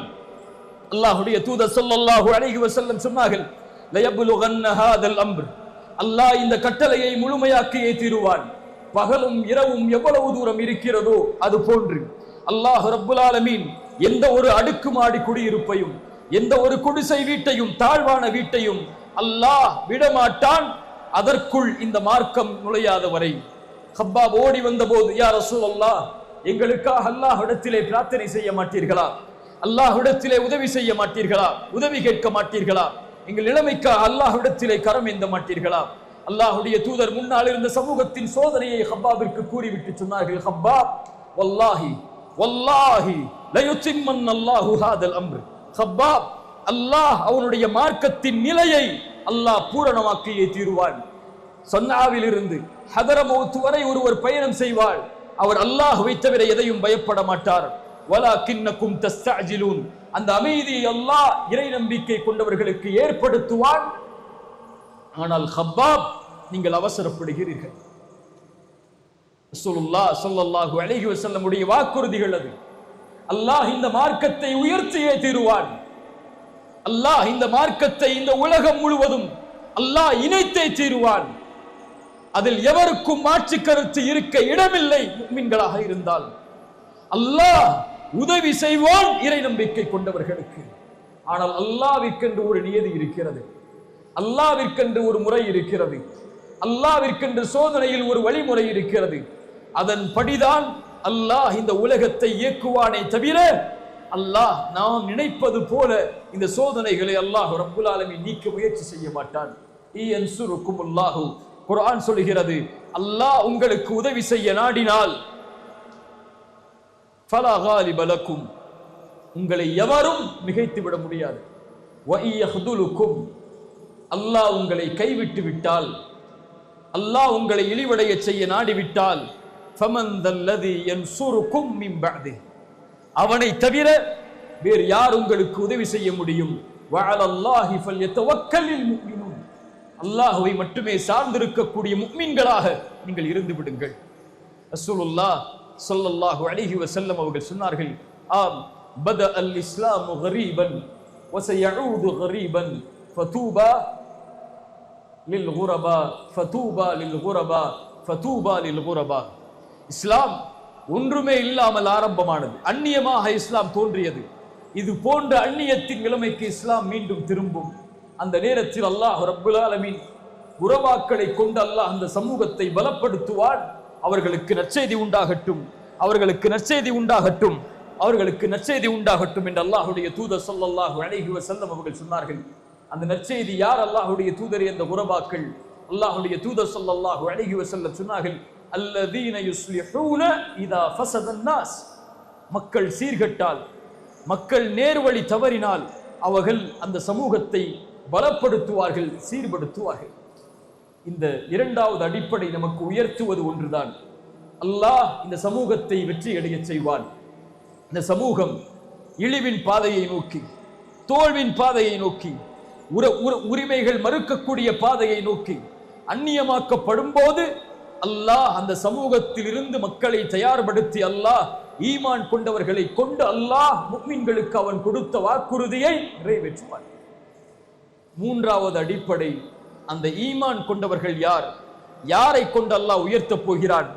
அல்லாஹ்வுடைய தூதர் ஸல்லல்லாஹு அலைஹி வஸல்லம் சொன்னார்கள், லயப்லுகன்ன ஹாதல் அம்ர். அல்லாஹ் இந்த கட்டளையை முழுமையாக்கியே தீருவான். பகலும் இரவும் எவ்வளவு தூரம் இருக்கிறதோ அது போன்று அல்லாஹ் ரப்புல் ஆலமீன் எந்த ஒரு அடுக்குமாடி குடியிருப்பையும், எந்த ஒரு குடிசை வீட்டையும், தாழ்வான வீட்டையும் அல்லாஹ் விடமாட்டான் அதற்குள் இந்த மார்க்கம் நுழையாத வரை. ஹப்பாப் ஓடி வந்த போது, யா ரசூலல்லாஹ், எங்களுக்காக அல்லாஹ்விடத்திலே பிரார்த்தனை செய்ய மாட்டீர்களா? அல்லாஹ்விடத்திலே உதவி செய்ய மாட்டீர்களா? உதவி கேட்க மாட்டீர்களா? எங்கள் நிலைமைக்காக அல்லாஹ்விடத்திலே கரம் ஏந்த மாட்டீர்களா? அல்லாஹ்வுடைய தூதர் முன்னால் இருந்த சமூகத்தின் சோதனையை ஹப்பாபிற்கு கூறிவிட்டு சொன்னார்கள், ஹப்பாப் வல்லாஹி வல்லாஹி லயுத்திம்மன்னல்லாஹு ஹாதல் அம்ர். ஹப்பாப், அல்லாஹ் அவனுடைய மார்க்கத்தின் நிலையை அல்லாஹ் பூரணமாக்கியே தீருவான். சன்னாவில் இருந்து ஹதரமௌத் வரை ஒருவர் பயணம் செய்வார். அவர் அல்லாஹ்வை தவிர எதையும் பயப்பட மாட்டார். வலாகின்னகும் தஸ்தஅஜிலூன். அந்த அமைதியை அல்லாஹ் இறை நம்பிக்கை கொண்டவர்களுக்கு ஏற்படுத்துவான். ஆனால் ஹப்பாப், நீங்கள் அவசரப்படுகிறீர்கள். ரசூலுல்லாஹ் ஸல்லல்லாஹு அலைஹி வஸல்லம் உடைய வாக்குறுதிகள் அது. அல்லாஹ் இந்த மார்க்கத்தை உயர்த்தியே தீருவான். அல்லாஹ் இந்த மார்க்கத்தை இந்த உலகம் முழுவதும் அல்லாஹ் இணைத்தே தீருவான். அதில் எவருக்கும் மாற்று கருத்து இருக்க இடமில்லை. முஃமின்களாக இருந்தால் அல்லாஹ் உதவி செய்வான் இறை நம்பிக்கை கொண்டவர்களுக்கு. ஆனால் அல்லாஹ்விற்கென்று ஒரு நியதி இருக்கிறது, அல்லாஹ்விற்கென்று ஒரு முறை இருக்கிறது, அல்லாஹ்விற்கென்று சோதனையில் ஒரு வழிமுறை இருக்கிறது. அதன்படிதான் அல்லாஹ் இந்த உலகத்தை இயக்குவானே தவிர அல்லாஹ் நாம் நினைப்பது போல இந்த சோதனைகளை அல்லாஹ் ரப்புல் ஆலமீன் நீக்க முயற்சி செய்ய மாட்டான். இயன்சுருக்குமுல்லாஹு, குர்ஆன் சொல்கிறது, அல்லாஹ் உங்களுக்கு உதவி செய்ய நாடினால் ஃபலா காலிப லக்கும், உங்களை எவரும் மிகைத்து விட முடியாது. வ இயஹ்துலுக்கும், அல்லாஹ் உங்களை கைவிட்டு விட்டால், அல்லாஹ் உங்களை இழிவடைய செய்ய நாடிவிட்டால், ஃபமன் தல்லதி யன்சுருக்கும் மின் பஅதி, அவனை தவிர வேறு யார் உங்களுக்கு உதவி செய்ய முடியும்? வ அலல்லாஹி ஃபல்யதவக்கலில் முஃமினூன், அல்லாஹ்வை மட்டுமே சார்ந்திருக்கக்கூடிய முஃமின்களாக நீங்கள் இருந்து விடுங்கள். ரசூலுல்லாஹ் ஸல்லல்லாஹு அலைஹி வஸல்லம் அவர்கள் சொன்னார்கள், ஆம் பத அல் இஸ்லாமு கரீபன் வ சயஊது கரீபன் ஃபதூபா லில் குரபா ஃபதூபா லில் குரபா ஃபதூபா லில் குரபா. இஸ்லாம் ஒன்றுமே இல்லாமல் ஆரம்பமானது, அந்நியமாக இஸ்லாம் தோன்றியது. இது போன்ற அந்நியத்தின் நிலைமைக்கு இஸ்லாம் மீண்டும் திரும்பும். அந்த நேரத்தில் அல்லாஹ் ரப்புல் ஆலமீன் உறவாக்களை கொண்டு அல்லாஹ் அந்த சமூகத்தை பலப்படுத்துவான். அவர்களுக்கு நற்செய்தி உண்டாகட்டும், அவர்களுக்கு நற்செய்தி உண்டாகட்டும், அவர்களுக்கு நற்செய்தி உண்டாகட்டும் என்று அல்லாஹ்வுடைய தூதர் ஸல்லல்லாஹு அலைஹி வஸல்லம் அவர்கள் சொன்னார்கள். அந்த நற்செய்தி யார்? அல்லாஹ்வுடைய தூதர் என்ற உறவாக்கள். அல்லாஹ்வுடைய தூதர் ஸல்லல்லாஹு அலைஹி வஸல்லம் சொன்னார்கள், அல்லதீன யுஸ்லிஹூன இதா ஃபஸதன் நாஸ், மக்கள் சீர்கட்டால், மக்கள் நேர்வழி தவறினால் அவர்கள் அந்த சமூகத்தை பலப்படுத்துவார்கள், சீர்படுத்துவார்கள். இந்த இரண்டாவது அடிப்படை நமக்கு உயர்த்துவது ஒன்றுதான். அல்லாஹ் இந்த சமூகத்தை வெற்றி அடைய செய்வான். இந்த சமூகம் இழிவின் பாதையை நோக்கி, தோல்வின் பாதையை நோக்கி, உரிமைகள் மறுக்கக்கூடிய பாதையை நோக்கி அந்நியமாக்கப்படும் போது அல்லாஹ் அந்த சமூகத்தில் இருந்து மக்களை தயார்படுத்தி அல்லாஹ் ஈமான் கொண்டவர்களை கொண்டு அல்லாஹ் முஃமின்களுக்கு அவன் கொடுத்த வாக்குறுதியை நிறைவேற்றுவான். மூன்றாவது அடிப்படை, அந்த ஈமான் கொண்டவர்கள் யார்? யாரை கொண்டு அல்லாஹ் உயர்த்தப் போகிறான்?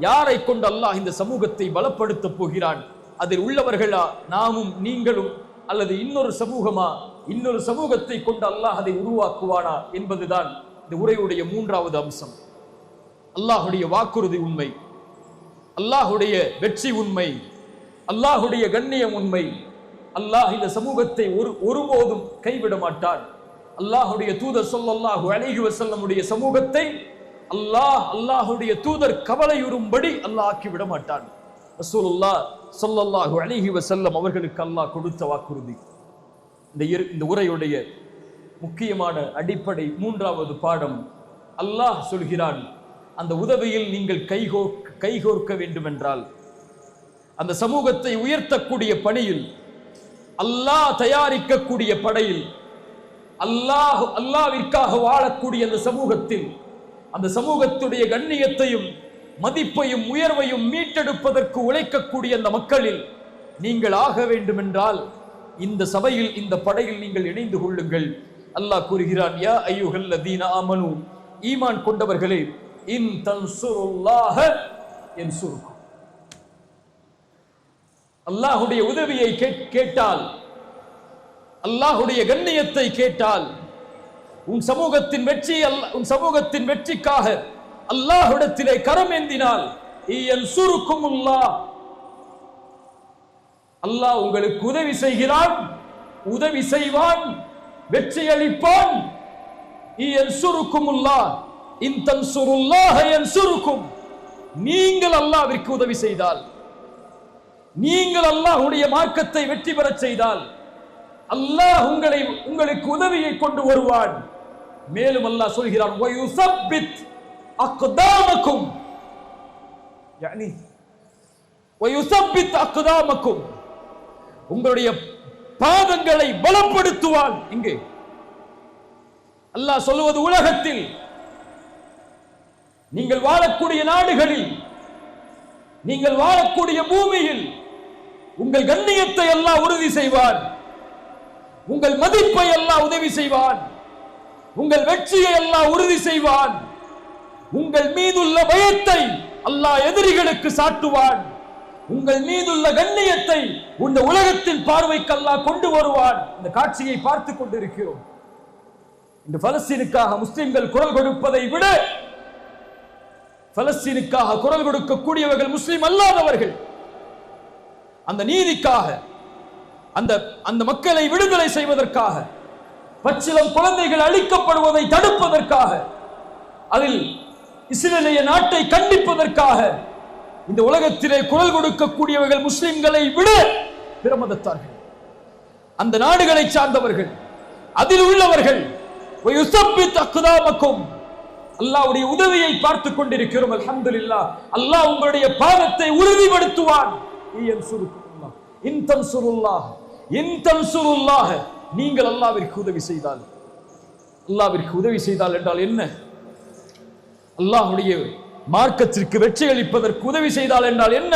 யாரை கொண்டு அல்லாஹ் இந்த சமூகத்தை பலப்படுத்தப் போகிறான்? அதில் உள்ளவர்களா நாமும் நீங்களும், அல்லது இன்னொரு சமூகமா? இன்னொரு சமூகத்தை கொண்டு அல்லாஹ் அதை உருவாக்குவானா என்பதுதான் இந்த உரையுடைய மூன்றாவது அம்சம். அல்லாஹுடைய வாக்குறுதி உண்மை, அல்லாஹுடைய வெற்றி உண்மை, அல்லாஹுடைய கண்ணியம் உண்மை. அல்லாஹ் இந்த சமூகத்தை ஒருபோதும் கைவிட மாட்டான். அல்லாஹுடைய தூதர் ஸல்லல்லாஹு அலைஹி வஸல்லமுடைய சமூகத்தை அல்லாஹுடைய தூதர் கவலையுறும்படி அல்லாஹ் ஆக்கிவிட மாட்டான். ரசூலுல்லாஹ் ஸல்லல்லாஹு அலைஹி வஸல்லம் அவர்களுக்கு அல்லாஹ் கொடுத்த வாக்குறுதி. இந்த உரையுடைய முக்கியமான அடிப்படை மூன்றாவது பாடம், அல்லாஹ் சொல்கிறான், அந்த உதவியில் நீங்கள் கைகோர்க்க வேண்டும் என்றால், அந்த சமூகத்தை உயர்த்தக்கூடிய பணியில், அல்லாஹ் தயாரிக்கக்கூடிய படையில், அல்லாஹ்விற்காக வாழக்கூடிய அந்த சமூகத்தில், அந்த சமூகத்துடைய கண்ணியத்தையும் மதிப்பையும் உயர்வையும் மீட்டெடுப்பதற்கு உழைக்கக்கூடிய அந்த மக்களில் நீங்கள் ஆக வேண்டும் என்றால் இந்த சபையில், இந்த படையில் நீங்கள் இணைந்து கொள்ளுங்கள். அல்லாஹ் கூறுகிறான், யா அய்யுஹல்லதீன ஆமனு, ஈமான் கொண்டவர்களே, இன் தன்சுருல்லாஹ யன்சுருக்கும். அல்லாஹ்வுடைய உதவியை கேட்டால், அல்லாஹ்வுடைய கண்ணியத்தை கேட்டால், உன் சமூகத்தின் வெற்றிக்காக அல்லாஹ்விடத்திலே கரம் ஏந்தினால், யன்சுருக்குமுல்லாஹ், அல்லாஹ் உங்களுக்கு உதவி செய்கிறான், உதவி செய்வான், வெற்றி அளிப்பான். நீங்கள் அல்லாஹ்விற்கு உதவி செய்தால், நீங்கள் அல்லாஹ்வுடைய மார்க்கத்தை வெற்றி பெறச் செய்தால் அல்லாஹ் உங்களுக்கு உதவியை கொண்டு வருவான். மேலும் அல்லாஹ் சொல்கிறான், வயுஸப்பித் அக்தாமக்கும், யானி வயுஸப்பித் அக்தாமக்கும், உங்களுடைய பாதங்களை பலப்படுத்துவான். இங்கே அல்லாஹ் சொல்வது, உலகத்தில் நீங்கள் வாழக்கூடிய நாடுகளில், நீங்கள் வாழக்கூடிய பூமியில் உங்கள் கண்ணியத்தை அல்லாஹ் உறுதி செய்வான், உங்கள் மதிப்பை அல்லாஹ் உதவி செய்வான், உங்கள் வெற்றியை அல்லாஹ் உறுதி செய்வான், உங்கள் மீதுள்ள பயத்தை அல்லாஹ் எதிரிகளுக்கு சாட்டுவான், உங்கள் மீதுள்ள கண்ணியத்தை இந்த உலகத்தின் பார்வைக்கு அல்லாஹ் கொண்டு வருவான். இந்த காட்சியை பார்த்து கொண்டிருக்கிறோம். இந்த பலஸ்தீனுக்காக முஸ்லிம்கள் குரல் கொடுப்பதை விட பலஸ்தீனுக்காக குரல் கொடுக்கக்கூடியவர்கள் முஸ்லிம் அல்லாதவர்கள். அந்த நீதிக்காக, அந்த மக்களை விடுதலை செய்வதற்காக, பச்சிளம் குழந்தைகள் அழிக்கப்படுவதை தடுப்பதற்காக, அதில் இஸ்ரேலிய நாட்டை கண்டிப்பதற்காக இந்த உலகத்திலே குரல் கொடுக்கக்கூடியவர்கள் முஸ்லிம்களை விட பிற மதத்தார்கள், அந்த நாடுகளை சார்ந்தவர்கள், அதில் உள்ளவர்கள். அல்லாஹ்வுடைய உதவியை பார்த்துக் கொண்டிருக்கிறோம். அல்ஹம்துலில்லாஹ். அல்லாஹ் உங்களுடைய பாதத்தை உறுதிப்படுத்துவான். நீங்கள் அல்லாஹ்விற்கு உதவி செய்தால், அல்லாஹ்விற்கு உதவி செய்தால் என்றால் என்ன? அல்லாஹ்வுடைய மார்க்கத்திற்கு வெற்றி அளிப்பதற்கு உதவி செய்தால் என்றால் என்ன?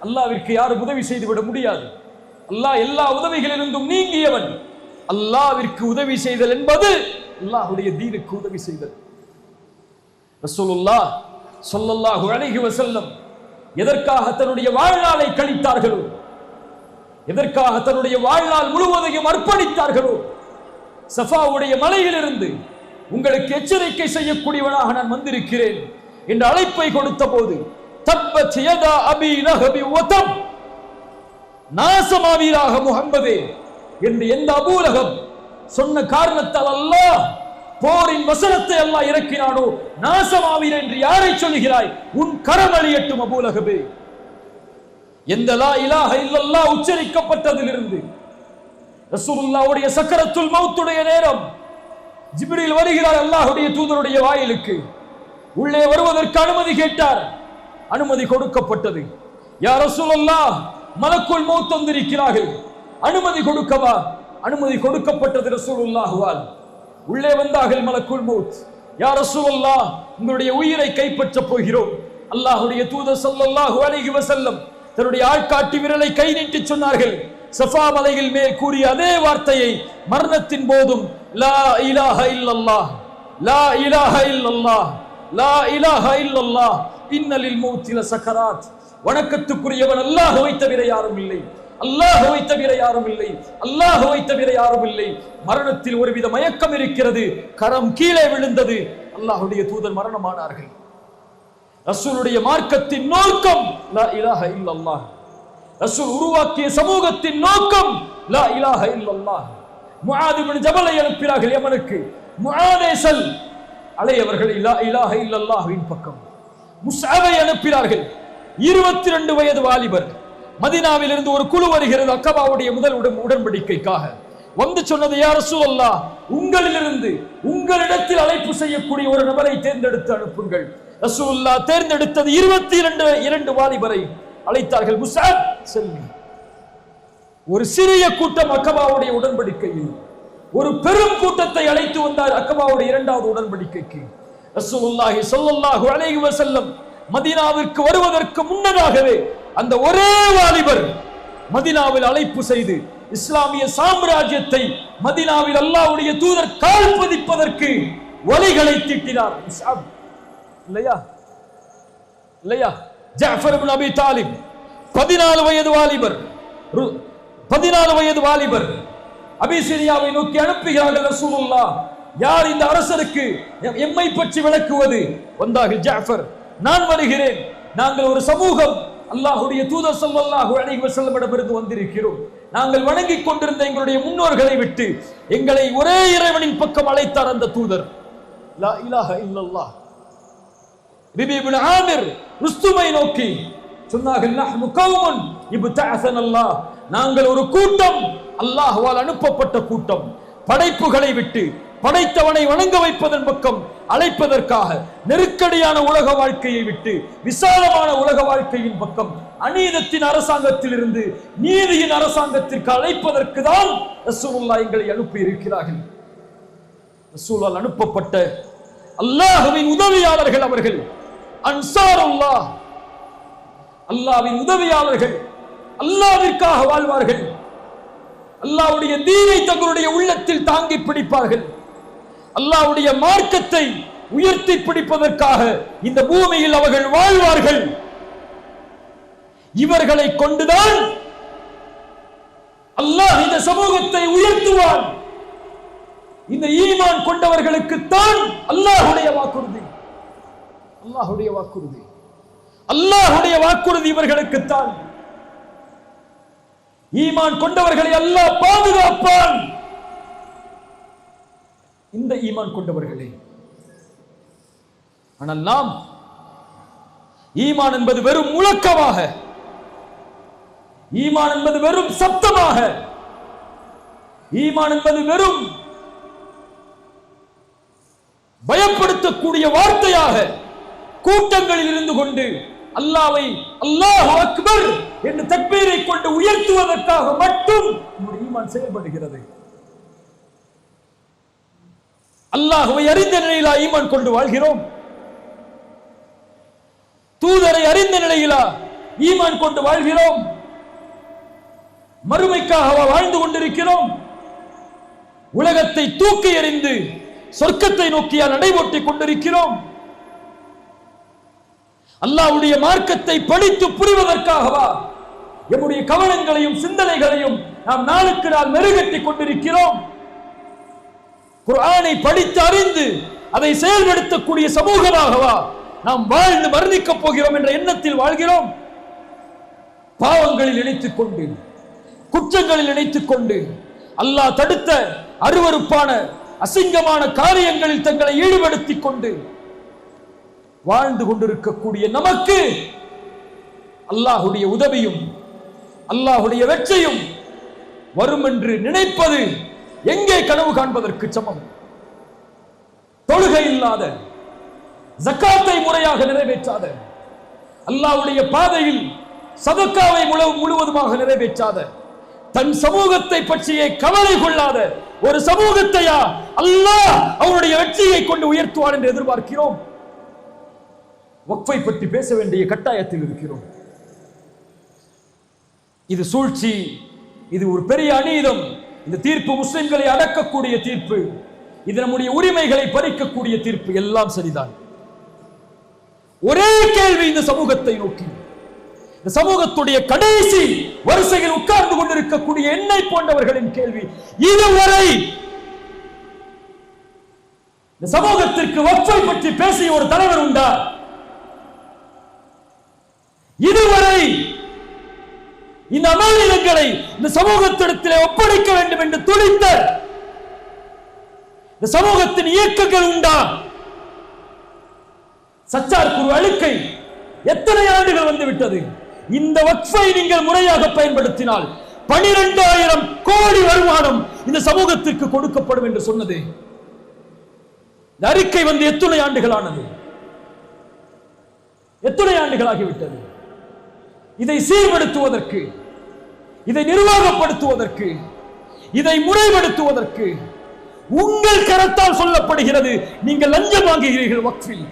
அல்லாஹ்விற்கு யாரும் உதவி செய்துவிட முடியாது. அல்லாஹ் எல்லா உதவிகளிலிருந்தும் நீங்கியவன். அல்லாஹ்விற்கு உதவி செய்தல் என்பது அல்லாஹ்வுடைய தீனுக்கு உதவி செய்தல். ரசூலுல்லாஹ் ஸல்லல்லாஹு அலைஹி வஸல்லம் எதற்காக தன்னுடைய வாழ்நாளை கழித்தார்களோ, எதற்காக தன்னுடைய வாழ்நாள் முழுவதையும் அர்ப்பணித்தார்களோ, சஃபாவுடைய மலையிலிருந்து உங்களுக்கு எச்சரிக்கை செய்யக்கூடியவனாக நான் வந்திருக்கிறேன் என்ற அழைப்பை கொடுத்த போது, தப்பத் யதா அபி லஹபி வதப், நாசமாவீராக முஹம்மதே என்று எந்த அபூ லஹப் சொன்ன காரணத்தால் அல்லாஹ் போரின் வசனத்தை அல்லாஹ் இறக்கினானோ, நாசமாவீர் என்று யாரை சொல்கிறாய்? உன் கரம் அழியட்டும் அபூ லஹபே. எந்த லா இலாஹ இல்லல்லாஹ் உச்சரிக்கப்பட்டதிலிருந்து ரசூலுல்லாஹ்வுடைய சக்கரத்துல் மௌத்துடைய நேரம் ஜிப்ரீல் வருகிறார் அல்லாஹ்வுடைய தூதருடைய வாயிலுக்கு. உள்ளே வருவதற்கு அனுமதி கேட்டார், அனுமதி கொடுக்கப்பட்டது. யா ரசூலுல்லாஹ், மலக்குல் மௌத் வந்திருக்கிறார்கள், அனுமதி கொடுக்கவா? அனுமதி கொடுக்கப்பட்டது ரசூலுல்லாஹ்வால். உள்ளே வந்தார்கள் மலக்குல் மௌத். யா ரசூலுல்லாஹ், உங்களுடைய உயிரை கைப்பற்ற போகிறோம். அல்லாஹ்வுடைய தூதர் ஸல்லல்லாஹு அலைஹி வஸல்லம் தன்னுடைய ஆள்காட்டி விரலை கை நீட்டி சொன்னார்கள். சஃபா மலையில் மேல் கூறிய அதே வார்த்தையை மரணத்தின் போதும், லா இலாஹ இல்லல்லாஹ், லா இலாஹ இல்லல்லாஹ், லா இலாஹ இல்லல்லாஹ், இன்னலில் மௌத்தி லசகராத். வணக்கத்துக்குரியவன் அல்லாஹ்வை தவிர யாரும் இல்லை, அல்லாஹ்வை தவிர யாரும் இல்லை, அல்லாஹ்வை தவிர யாரும் இல்லை. மரணத்தில் ஒருவித மயக்கம் இருக்கிறது, கரம் கீழே விழுந்தது, அல்லாஹ்வுடைய தூதர் மரணமானார்கள். ரசூலுடைய மார்க்கத்தின் நோக்கம் லா இலாஹ இல்லல்லாஹ். ரசூல் உருவாக்கிய சமூகத்தின் நோக்கம் லா இலாஹ இல்லல்லாஹ். முஆத் இப்னு ஜபலை அனுப்பினார்கள் யமனுக்கு. முஆதே செல், அலையவர்களை லா இலாஹ இல்லல்லாஹ்வின் பக்கம். முஸ்அபை அனுப்பினார்கள், 22 வயது வாலிபர். மதீனாவில் இருந்து ஒரு குழு வருகிறது அக்கபாவுடைய முதல் உடன்படிக்கைக்காக. வந்து சொன்னது, யா ரசூலல்லாஹ், உங்களிலிருந்து உங்களிடத்தில் அழைப்பு செய்யக்கூடிய ஒரு நபரை தேர்ந்தெடுத்து அனுப்புங்கள். ரசூலுல்லாஹ் தேர்ந்தெடுத்தது 22 வாலிபரை அழைத்தார்கள். முஸ்அப் செல்வி. ஒரு சிறிய கூட்டம் அக்கபாவுடைய உடன்படிக்கையில், ஒரு பெரும் கூட்டத்தை அழைத்து வந்தார் அக்கபாவுடைய 2வது உடன்படிக்கைக்கு. ரசூலுல்லாஹி ஸல்லல்லாஹு அலைஹி வஸல்லம் மதீனாவிற்கு வருவதற்கு முன்னதாகவே அந்த ஒரே வாலிபர் மதீனாவில் அழைப்பு செய்து இஸ்லாமிய சாம்ராஜ்யத்தை மதீனாவில் அல்லாஹ்வுடைய தூதர் கால் பதிப்பதற்கு வழிகளை தீட்டினார். முஸ்அப் இல்லையா? இல்லையா? ஜஅஃபர் இப்னு அபி தாலிப் 14 வயது வாலிபர், 14 வயது வாலிபர் அபிசீனியாவை நோக்கி அனுப்புகிறார்கள் ரசூலுல்லாஹ். யார் இந்த அரசருக்கு எம்மை பற்றி விளக்குவது? வந்தார்கள் ஜஅஃபர், நான் வருகிறேன், நாங்கள் ஒரு சமூகம், அல்லாஹ்வுடைய தூதர் ஸல்லல்லாஹு அலைஹி வஸல்லமிடமிருந்து வந்திருக்கிறோம். நாங்கள் வணங்கிக் கொண்டிருந்த எங்களுடைய முன்னோர்களை விட்டு எங்களை ஒரே இறைவனின் பக்கம் அழைத்தார் அந்த தூதர். லா இலாஹ இல்லல்லாஹ். ரபீ இப்னு ஆமிர் ருஸ்துமை நோக்கி சொன்னார்கள், நஹ்னு கௌமுன் இப்தஅஸன அல்லாஹ், நாங்கள் ஒரு கூட்டம், அல்லாஹ்வால் அனுப்பப்பட்ட கூட்டம். படைப்புகளை விட்டு படைத்தவனை வணங்க வைப்பதன் பக்கம் அழைப்பதற்காக, நெருக்கடியான உலக வாழ்க்கையை விட்டு விசாலமான உலக வாழ்க்கையின் பக்கம், அநீதத்தின் அரசாங்கத்தில் இருந்து நீதியின் அரசாங்கத்திற்கு அழைப்பதற்கு தான் ரசூலுல்லாஹ் எங்களை அனுப்பி இருக்கிறார்கள். ரசூலால் அனுப்பப்பட்ட அல்லாஹ்வின் உதவியாளர்கள் அவர்கள். அன்சாருல்லாஹ், அல்லாஹ்வின் உதவியாளர்கள். அல்லாஹ்விற்காக வாழ்வார்கள். அல்லாஹ்வுடைய தீனை தங்களுடைய உள்ளத்தில் தாங்கி பிடிப்பார்கள். அல்லாஹ்வுடைய மார்க்கத்தை உயர்த்தி பிடிப்பதற்காக இந்த பூமியில் அவர்கள் வாழ்வார்கள். இவர்களை கொண்டுதான் அல்லாஹ் இந்த சமூகத்தை உயர்த்துவான். இந்த ஈமான் கொண்டவர்களுக்கு தான் அல்லாஹ்வுடைய வாக்குறுதி. அல்லாஹ்வுடைய வாக்குறுதி, அல்லாஹ்வுடைய வாக்குறுதி இவர்களுக்கு தான். ஈமான் கொண்டவர்களை அல்லாஹ் பாதுகாப்பான். இந்த ஈமான் கொண்டவர்களே. ஆனால் நாம் ஈமான் என்பது வெறும் முழக்கமாக, ஈமான் என்பது வெறும் சப்தமாக, ஈமான் என்பது வெறும் பயப்படுத்தக்கூடிய வார்த்தையாக கூட்டங்களில் இருந்து கொண்டு அல்லாஹ்வை அல்லாஹு அக்பர் என்று தக்பீரை கொண்டு உயர்த்துவதற்காக மட்டும் நம்முடைய ஈமான் செயல்படுகிறது. அல்லாஹ்வை அறிந்த நிலையிலா ஈமான் கொண்டு வாழ்கிறோம்? தூதரை அறிந்த நிலையிலா ஈமான் கொண்டு வாழ்கிறோம்? மறுமைக்காக வாழ்ந்து கொண்டிருக்கிறோம்? உலகத்தை தூக்கி எறிந்து சொர்க்கத்தை நோக்கியா நடைபோட்டிக் கொண்டிருக்கிறோம்? அல்லாஹ்வுடைய மார்க்கத்தை படித்து புரிவதற்காகவா நம்முடைய கவனங்களையும் சிந்தனைகளையும் நாம் நாளுக்கு நாள் மெருகட்டிக் கொண்டிருக்கிறோம்? குர்ஆனை படித்து அறிந்து அதை செயல்படுத்தக்கூடிய சமூகமாகவா நாம் வாழ்ந்து மரணிக்கப் போகிறோம் என்ற எண்ணத்தில் வாழ்கிறோம்? பாவங்களில் இணைத்துக் கொண்டு, குற்றங்களில் இணைத்துக் கொண்டு, அல்லாஹ் தடுத்த அருவருப்பான அசிங்கமான காரியங்களில் தங்களை ஈடுபடுத்திக் கொண்டு வாழ்ந்து கொண்டிருக்கக்கூடிய நமக்கு அல்லாஹ்வுடைய உதவியும் அல்லாஹ்வுடைய வெற்றியும் வரும் என்று நினைப்பது எங்கே கனவு காண்பதற்கு சமம்? தொழுகை இல்லாத, ஜக்காத்தை முறையாக நிறைவேற்றாத, அல்லாஹ்வுடைய பாதையில் சதக்காவை முழுவதுமாக நிறைவேற்றாத, தன் சமூகத்தை பற்றியே கவலை கொள்ளாத ஒரு சமூகத்தையா அல்லாஹ் அவருடைய வெற்றியை கொண்டு உயர்த்துவான் என்று எதிர்பார்க்கிறோம்? வக்ஃபை பற்றி பேச வேண்டிய கட்டாயத்தில் இருக்கிறோம். இது சூழ்ச்சி, இது ஒரு பெரிய அநீதம். இந்த தீர்ப்பு முஸ்லிம்களை அடக்கக்கூடிய தீர்ப்பு, இது நம்முடைய உரிமைகளை பறிக்கக்கூடிய தீர்ப்பு. எல்லாம் சரிதான். ஒரே கேள்வி இந்த சமூகத்தை நோக்கி, இந்த சமூகத்துடைய கடைசி வரிசையில் உட்கார்ந்து கொண்டிருக்கக்கூடிய என்னை போன்றவர்களின் கேள்வி, இதுவரை இந்த சமூகத்திற்கு வக்ஃபை பற்றி பேசிய ஒரு தலைவர் உண்டா? இதுவரை இந்த அமானிதங்களை இந்த சமூகத்திடத்திலே ஒப்படைக்க வேண்டும் என்று துடித்த இந்த சமூகத்தின் இயக்கங்கள் உண்டா? சச்சார் குரு அழுக்கை எத்தனை ஆண்டுகள் வந்துவிட்டது. இந்த வக்ஃபை நீங்கள் முறையாக பயன்படுத்தினால் 12,000 கோடி வருமானம் இந்த சமூகத்திற்கு கொடுக்கப்படும் என்று சொன்னது. இந்த அறிக்கை வந்து எத்தனை ஆண்டுகளானது? எத்தனை ஆண்டுகளாகிவிட்டது? இதை சீர்படுத்துவதற்கு, இதை நிர்வாகப்படுத்துவதற்கு, இதை முறைப்படுத்துவதற்கு உங்கள் கரத்தால் சொல்லப்படுகிறது. நீங்கள் லஞ்சம் வாங்குகிறீர்கள் வக்ஃபில்,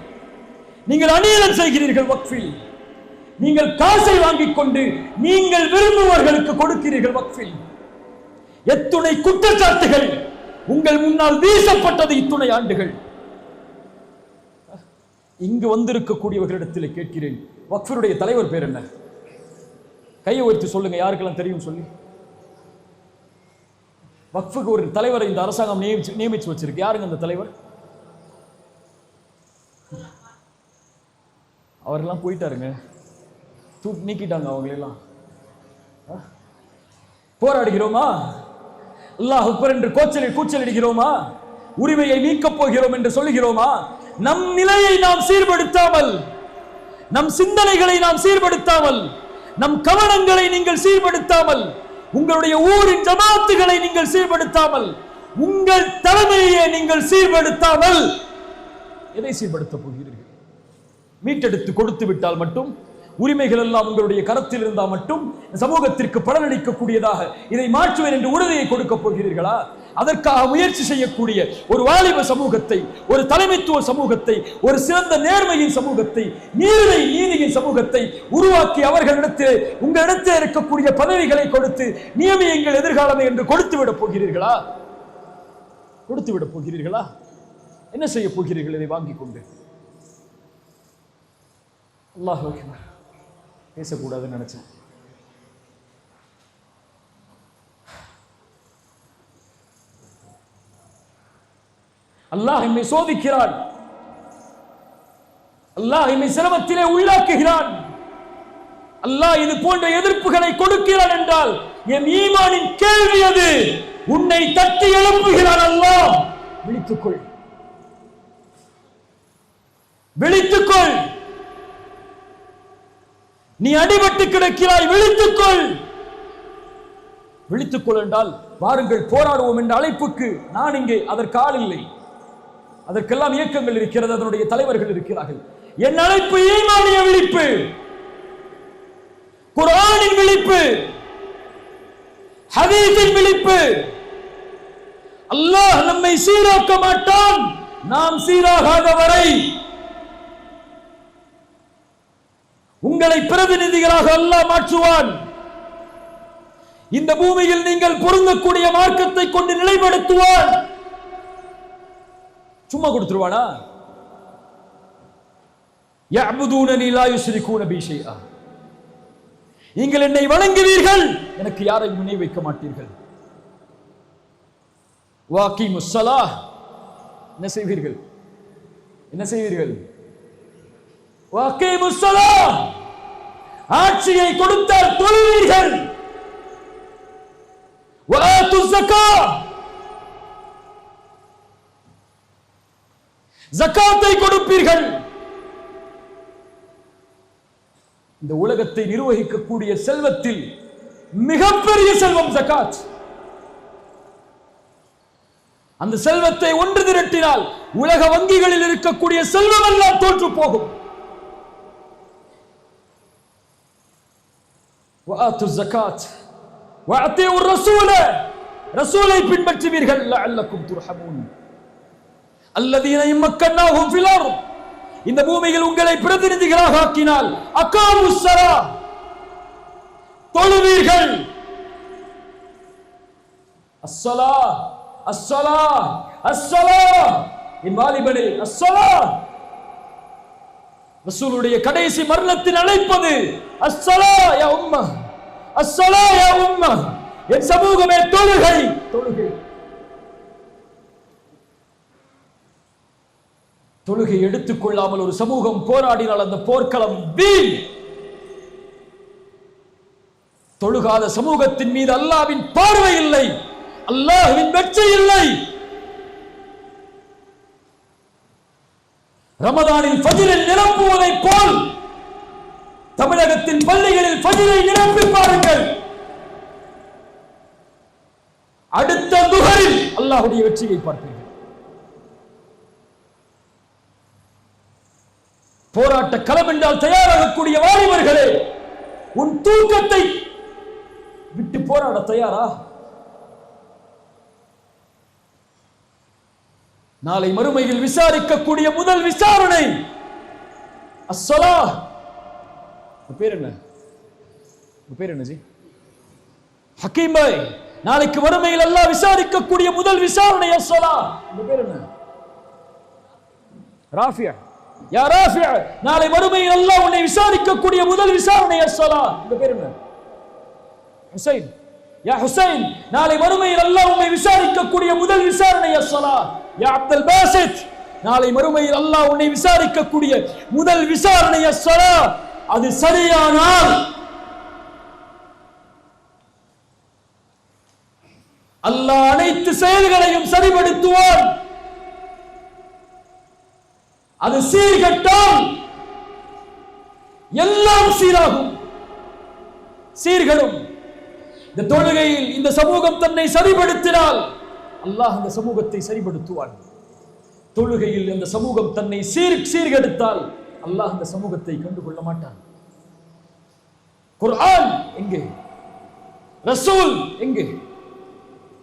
நீங்கள் அநீதம் செய்கிறீர்கள் வக்ஃபில், நீங்கள் காசை வாங்கிக் கொண்டு நீங்கள் விரும்புவர்களுக்கு கொடுக்கிறீர்கள் வக்ஃபில். எத்துணை குற்றச்சாட்டுகள் உங்கள் முன்னால் வீசப்பட்டது இத்துணை ஆண்டுகள். இங்கு வந்திருக்கக்கூடியவர்களிடத்தில் கேட்கிறேன், வக்ஃபுடைய தலைவர் பேர் என்ன? கையை உயர்த்தி சொல்லுங்க, யாருக்கெல்லாம் தெரியும் சொல்லி. வக்ஃபுக்கு ஒரு தலைவரை இந்த அரசாங்கம் நியமிச்சு வச்சிருக்கு. யாருங்க அந்த தலைவர்? அவரெல்லாம் போயிட்டாருங்க. நீக்கிட்டாங்க அவங்களெல்லாம். போராடுகிறோமா? அல்லாஹ் அக்பர் என்று கூச்சலிடுகிறோமா? உரிமையை நீக்கப் போகிறோம் என்று சொல்லுகிறோமா? நம் நிலையை நாம் சீர்படுத்தாமல், நம் சிந்தனைகளை நாம் சீர்படுத்தாமல், நம் கவனங்களை நீங்கள் சீர்படுத்தாமல், உங்களுடைய ஊரின் ஜமாத்துகளை நீங்கள் சீர்படுத்தாமல், உங்கள் தலைமையை நீங்கள் சீர்படுத்தாமல் எதை சீர்படுத்த போகிறீர்கள்? மீட்டெடுத்து கொடுத்து விட்டால் மட்டும், உரிமைகள் எல்லாம் உங்களுடைய கரத்தில் இருந்தால் மட்டும் சமூகத்திற்கு பலனளிக்கக்கூடியதாக இதை மாற்றுவேன் என்று உறுதியை கொடுக்க போகிறீர்களா? அதற்காக முயற்சி செய்யக்கூடிய ஒரு வாலிப சமூகத்தை, ஒரு தலைமைத்துவ சமூகத்தை, ஒரு சிறந்த நேர்மையின் சமூகத்தை, நீதியின் சமூகத்தை உருவாக்கி அவர்களிடத்தில் உங்களிடத்தில் இருக்கக்கூடிய பதவிகளை கொடுத்து நியமியுங்கள் எதிர்காலமே என்று கொடுத்து விட போகிறீர்களா? கொடுத்து விட போகிறீர்களா? என்ன செய்ய போகிறீர்கள் இதை வாங்கிக் கொண்டு? அல்லாஹ் அக்பர். பேசக்கூடாதுன்னு நினைச்சேன். அல்லாஹ் என்னை சோதிக்கிறான். அல்லாஹ் என்னை சிரமத்திலே உள்ளாக்குகிறான். அல்லாஹ் இது போன்ற எதிர்ப்புகளை கொடுக்கிறான் என்றால் என் ஈமானின் கேள்வி அது. உன்னை தட்டி எழுப்புகிறான் அல்லாஹ். விழித்துக்கொள், விழித்துக்கொள். நீ அடிபட்டு கிடக்கிறாய், விழித்துக்கொள். விழித்துக்கொள் என்றால் வாருங்கள் போராடுவோம் என்ற அழைப்புக்கு நான் இங்கே அதற்கு ஆள் இல்லை. அதற்கெல்லாம் இயக்கங்கள் இருக்கிறது, அதனுடைய தலைவர்கள் இருக்கிறார்கள். என் அழைப்பு ஈமானிய விழிப்பு, குர்ஆனின் விழிப்பு, ஹதீஸின் விழிப்பு. அல்லாஹ் நம்மை சீராக்க மாட்டான் நாம் சீராகாத வரை. உங்களை பிரதிநிதிகளாக அல்லாஹ் மாற்றுவான். இந்த பூமியில் நீங்கள் பொருந்தக்கூடிய மார்க்கத்தை கொண்டு நிலைப்படுத்துவான். சும்மா கொடுத்துருவானா? யஅபுதூனனி லா யுஷ்ரிகூன பி ஷைஆ. நீங்கள் என்னை வணங்குவீர்கள், எனக்கு யாரையும் முன்னே வைக்க மாட்டீர்கள். வாகீமுஸ் ஸலாஹ். என்ன செய்வீர்கள்? என்ன செய்வீர்கள்? வாகீமுஸ் ஸலாஹ். ஆட்சியை கொடுத்தால் தொழுவீர்கள். வஆத்துஸ் ஸகாத். ஜகாத்தை கொடுப்பீர்கள். இந்த உலகத்தை நிர்வகிக்கக்கூடிய செல்வத்தில் மிகப்பெரிய செல்வம் ஜகாத். அந்த செல்வத்தை ஒன்று திரட்டினால் உலக வங்கிகளில் இருக்கக்கூடிய செல்வம் எல்லாம் தோற்று போகும். வஆத்துஸ் ஸகாத் வஅதீஉர் ரசூல. ரசூலை பின்பற்றுவீர்கள். லஅல்லக்கும் துர்ஹமூன். அல்லதீன இம்மக்கன்னாஹும் ஃபில் அர்த். இந்த பூமியில் உங்களை பிரதிநிதிகளாக ஆக்கினால் அகாமுஸ் ஸலாஹ். தொழுவீர்கள். அஸ்ஸலாஹ் அஸ்ஸலாஹ் அஸ்ஸலாஹ். என் வாலிபனே, அஸ்ஸலாஹ். ரசூலுடைய கடைசி மரணத்தின் அழைப்பது அஸ்ஸலாஹ் யா உம்மah, அஸ்ஸலாஹ் யா உம்மah. என் சமூகமே, தொழுகை, தொழுகை. தொழுகை எடுத்துக்கொள்ளாமல் ஒரு சமூகம் போராடினால் அந்த போர்க்களம் வீண். தொழுகாத சமூகத்தின் மீது அல்லாஹ்வின் பார்வை இல்லை, அல்லாஹ்வின் வெற்றி இல்லை. ரமதானில் ஃபஜ்ரில் நிரப்புவதை போல் தமிழகத்தின் பள்ளிகளில் ஃபஜ்ரை நிரப்பி பாருங்கள். அடுத்த துஹரில் அல்லாஹ்வுடைய வெற்றியை பார்ப்பீர்கள். போராட்ட களம் என்றால் தயாராகக்கூடிய வாலிபர்களே, உன் தூக்கத்தை விட்டு போராட தயாரா? நாளை மறுமையில் விசாரிக்கக்கூடிய முதல் விசாரணை அஸ்ஸலாஹ். பேர் என்ன? பேர் என்ன ஜி? ஹக்கீம் பாய். நாளைக்கு மறுமையில் அல்லாஹ் விசாரிக்கக்கூடிய முதல் விசாரணை அஸ்ஸலாஹ். பேர் என்ன? ராஃபியா. யா ராஃபியா, நாளை மறுமையில் அல்லாஹ் உன்னை விசாரிக்கக்கூடிய முதல் விசாரணை அஸ்ஸலாஹ். இந்த பேர் என்ன? ஹுசைன். யா ஹுசைன், நாளை மறுமையில் அல்லாஹ் உன்னை விசாரிக்கக்கூடிய முதல் விசாரணை அஸ்ஸலாஹ். யா அப்துல் பாசித், நாளை மறுமையில் அல்லாஹ் உன்னை விசாரிக்கக்கூடிய முதல் விசாரணை அஸ்ஸலாஹ். அது சரியானால் அல்லாஹ் அனைத்து செயல்களையும் சரிபடுத்துவான். அது சீர்கட்டால் எல்லாம் சீராகும், சீர்கடும். இந்த தொழுகையில் இந்த சமூகம் தன்னை சரிபடுத்தினால் அல்லாஹ் அந்த சமூகத்தை சரிபடுத்துவான். தொழுகையில் இந்த சமூகம் தன்னை சீர்கெடுத்தால் அல்லாஹ் அந்த சமூகத்தை கண்டுகொள்ள மாட்டான். குர்ஆன் எங்கே? ரசூல் எங்கே?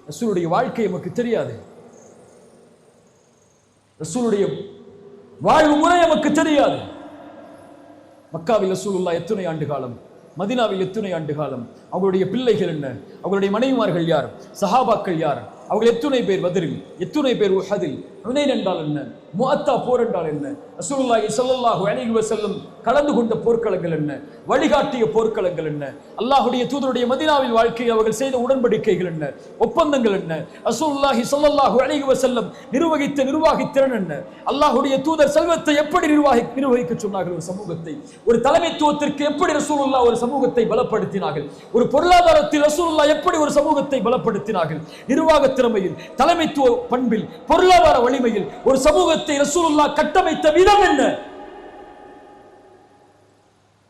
ரசூலுடைய வாழ்க்கை நமக்கு தெரியாது. ரசூலுடைய வாழ்வு முறை நமக்கு தெரியாது. மக்காவில் ரசூலுல்லாஹ் எத்தனை ஆண்டு காலம், மதீனாவில் எத்தனை ஆண்டு காலம், அவர்களுடைய பிள்ளைகள் என்ன, அவர்களுடைய மனைவிமார்கள் யார், சஹாபாக்கள் யார், அவர்கள் எத்தனை பேர் பத்ரில், எத்தனை பேர் உஹதில், ஹுனைன் என்றால் என்ன, முஅத்தா போர் என்றால் என்ன, ரசூலுல்லாஹி ஸல்லல்லாஹு அலைஹி வஸல்லம் கலந்து கொண்ட போர்க்களங்கள் என்ன, வழிகாட்டிய போர்க்களங்கள் என்ன, அல்லாஹ்வுடைய தூதருடைய மதீனாவில் வாழ்க்கையில் அவர்கள் செய்த உடன்படிக்கைகள் என்ன, ஒப்பந்தங்கள் என்ன, ரசூலுல்லாஹி ஸல்லல்லாஹு அலைஹி வஸல்லம் நிர்வகித்த நிர்வாகித்திறன் என்ன, அல்லாஹ்வுடைய தூதர் செல்வத்தை எப்படி நிர்வகிக்க சொன்னார்கள், ஒரு சமூகத்தை, ஒரு தலைமைத்துவத்திற்கு எப்படி ரசூலுல்லாஹ் ஒரு சமூகத்தை பலப்படுத்தினார்கள், ஒரு பொருளாதாரத்தில் ரசூலுல்லாஹ் எப்படி ஒரு சமூகத்தை பலப்படுத்தினார்கள், நிர்வாக திறமையில், தலைமைத்துவ பண்பில், பொருளாதார வலிமையில் ஒரு சமூகத்தை ரசூலுல்லாஹ் கட்டமைத்த விதம் என்ன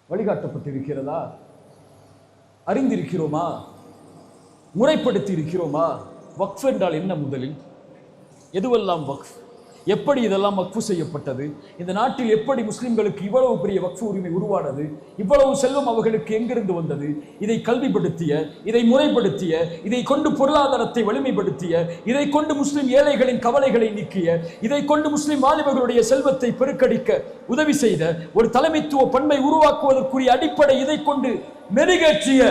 வழிகாட்டப்பட்டிருக்கிறதா? அறிந்திருக்கிறோமா? முறைப்படுத்தி இருக்கிறோமா? வக்ஃப் என்றால் என்ன? முதலில் எதுவெல்லாம் வக்ஃப், எப்படி இதெல்லாம் வக்ஃபு செய்யப்பட்டது, இந்த நாட்டில் எப்படி முஸ்லிம்களுக்கு இவ்வளவு பெரிய வக்ஃபு உரிமை உருவானது, இவ்வளவு செல்வம் அவர்களுக்கு எங்கிருந்து வந்தது, இதை கல்விப்படுத்திய, இதை முறைப்படுத்திய, இதை கொண்டு பொருளாதாரத்தை வலிமைப்படுத்திய, இதை கொண்டு முஸ்லிம் ஏழைகளின் கவலைகளை நீக்கிய, இதை கொண்டு முஸ்லிம் வாலிபர்களுடைய செல்வத்தை பெருக்கடிக்க உதவி செய்த ஒரு தலைமைத்துவ பண்பை உருவாக்குவதற்குரிய அடிப்படை இதை கொண்டு மெருகேற்றிய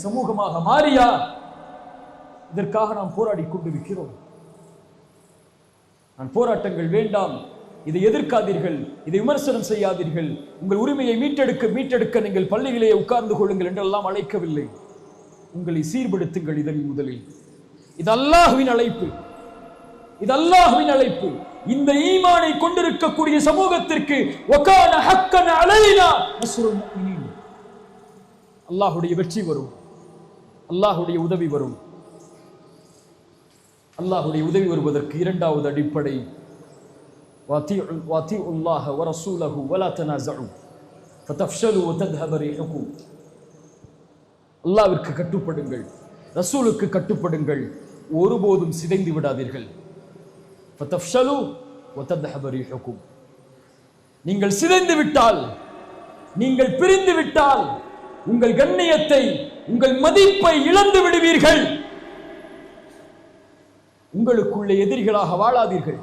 சமூகமாக மாறியா? இதற்காக நாம் போராடி கொண்டிருக்கிறோம். நான் போராட்டங்கள் வேண்டாம், இதை எதிர்க்காதீர்கள், இதை விமர்சனம் செய்யாதீர்கள், உங்கள் உரிமையை மீட்டெடுக்க நீங்கள் பள்ளியிலேயே உட்கார்ந்து கொள்ளுங்கள் என்றெல்லாம் அழைக்கவில்லை. உங்களை சீர்படுத்துங்கள். இதன் முதலில் இது அல்லாஹ்வின் அழைப்பு, இது அல்லாஹ்வின் அழைப்பு. இந்த ஈமானை கொண்டிருக்கக்கூடிய சமூகத்திற்கு வகான ஹக்கன் அலைனா நஸ்ருல் முஃமினீன், அல்லாஹ்வுடைய வெற்றி வரும், அல்லாஹ்வுடைய உதவி வரும். அல்லாஹ்வுடைய உதவி வருவதற்கு இரண்டாவது அடிப்படை வாத்திஉல்லாஹ வ ரசூலஹு வலா தனாஸஉ ஃபதஃப்ஷலு வ தذهب ரீஹுக்கும். அல்லாஹ்விற்கு கட்டுப்படுங்கள், ரசூலுக்கு கட்டுப்படுங்கள், ஒருபோதும் சிதைந்து விடாதீர்கள். ஃபதஃப்ஷலு வ தذهب ரீஹுக்கும். நீங்கள் சிதைந்து விட்டால், நீங்கள் பிரிந்து விட்டால் உங்கள் கண்ணியத்தை, உங்கள் மதிப்பை இழந்து விடுவீர்கள். உங்களுக்குள்ளே எதிரிகளாக வாழாதீர்கள்.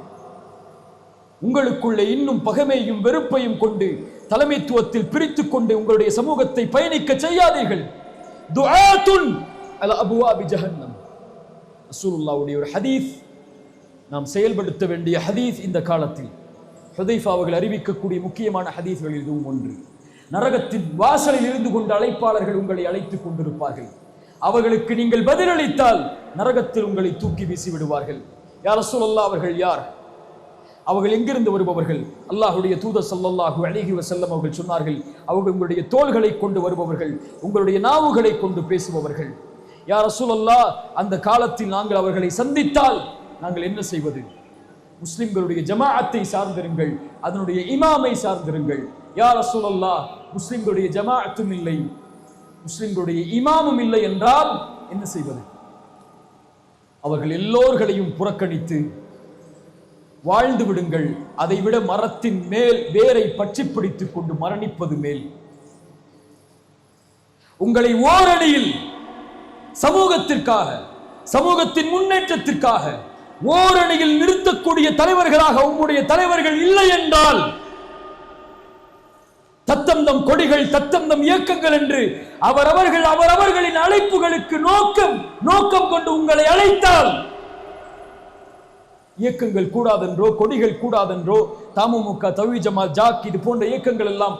உங்களுக்குள்ளே இன்னும் பகைமையும் வெறுப்பையும் கொண்டு தலைமைத்துவத்தில் பிரித்துக் கொண்டு உங்களுடைய சமூகத்தை பயணிக்க செய்யாதீர்கள். துஆத்துன் அலா அபுவாபி ஜஹன்னம். ரசூலுல்லாஹ்வுடைய ஒரு ஹதீஸ், நாம் செயல்படுத்த வேண்டிய ஹதீஸ். இந்த காலத்தில் ஹுதைஃபா அவர்கள் அறிவிக்கக்கூடிய முக்கியமான ஹதீஸ்களில் இதுவும் ஒன்று. நரகத்தின் வாசலில் இருந்து கொண்டு அழைப்பாளர்கள் உங்களை அழைத்துக் கொண்டிருப்பார்கள். அவர்களுக்கு நீங்கள் பதிலளித்தால் நரகத்தில் உங்களை தூக்கி வீசி விடுவார்கள். யா ரசூலல்லாஹ், அவர்கள் யார்? அவர்கள் எங்கிருந்து வருபவர்கள்? அல்லாஹ்வுடைய தூதர் ஸல்லல்லாஹு அலைஹி வஸல்லம் அவர்கள் சொன்னார்கள், அவர்கள் உங்களுடைய தோள்களை கொண்டு வருபவர்கள், உங்களுடைய நாவுகளை கொண்டு பேசுபவர்கள். யா ரசூலல்லாஹ், அந்த காலத்தில் நாங்கள் அவர்களை சந்தித்தால் நாங்கள் என்ன செய்வது? முஸ்லிம்களுடைய ஜமாஅத்தை சார்ந்திருங்கள், அதனுடைய இமாமை சார்ந்திருங்கள். யா ரசூலல்லாஹ், முஸ்லிம்களுடைய ஜமாஅத்தும் இல்லை, முஸ்லிம்களுடைய இமாமும் இல்லை என்றால் என்ன செய்வது? அவர்கள் எல்லோர்களையும் புறக்கணித்து வாழ்ந்து விடுங்கள். அதைவிட மரத்தின் மேல் வேரை பற்றி பிடித்துக் கொண்டு மரணிப்பது மேல். உங்களை ஓரணியில் சமூகத்திற்காக, சமூகத்தின் முன்னேற்றத்திற்காக ஓரணியில் நிறுத்தக்கூடிய தலைவர்களாக உங்களுடைய தலைவர்கள் இல்லை என்றால், தத்தந்தம் கொடிகள், தத்தந்தம் இயக்கங்கள் என்று அவரவர்களின் அழைப்புகளுக்கு நோக்கம் கொண்டு உங்களை அழைத்தால், இயக்கங்கள் கூடாதென்றோ, கொடிகள் கூடாதென்றோ, தமுமுக, தவ்ஹீத் ஜமாத், ஜாக் இது போன்ற இயக்கங்கள் எல்லாம்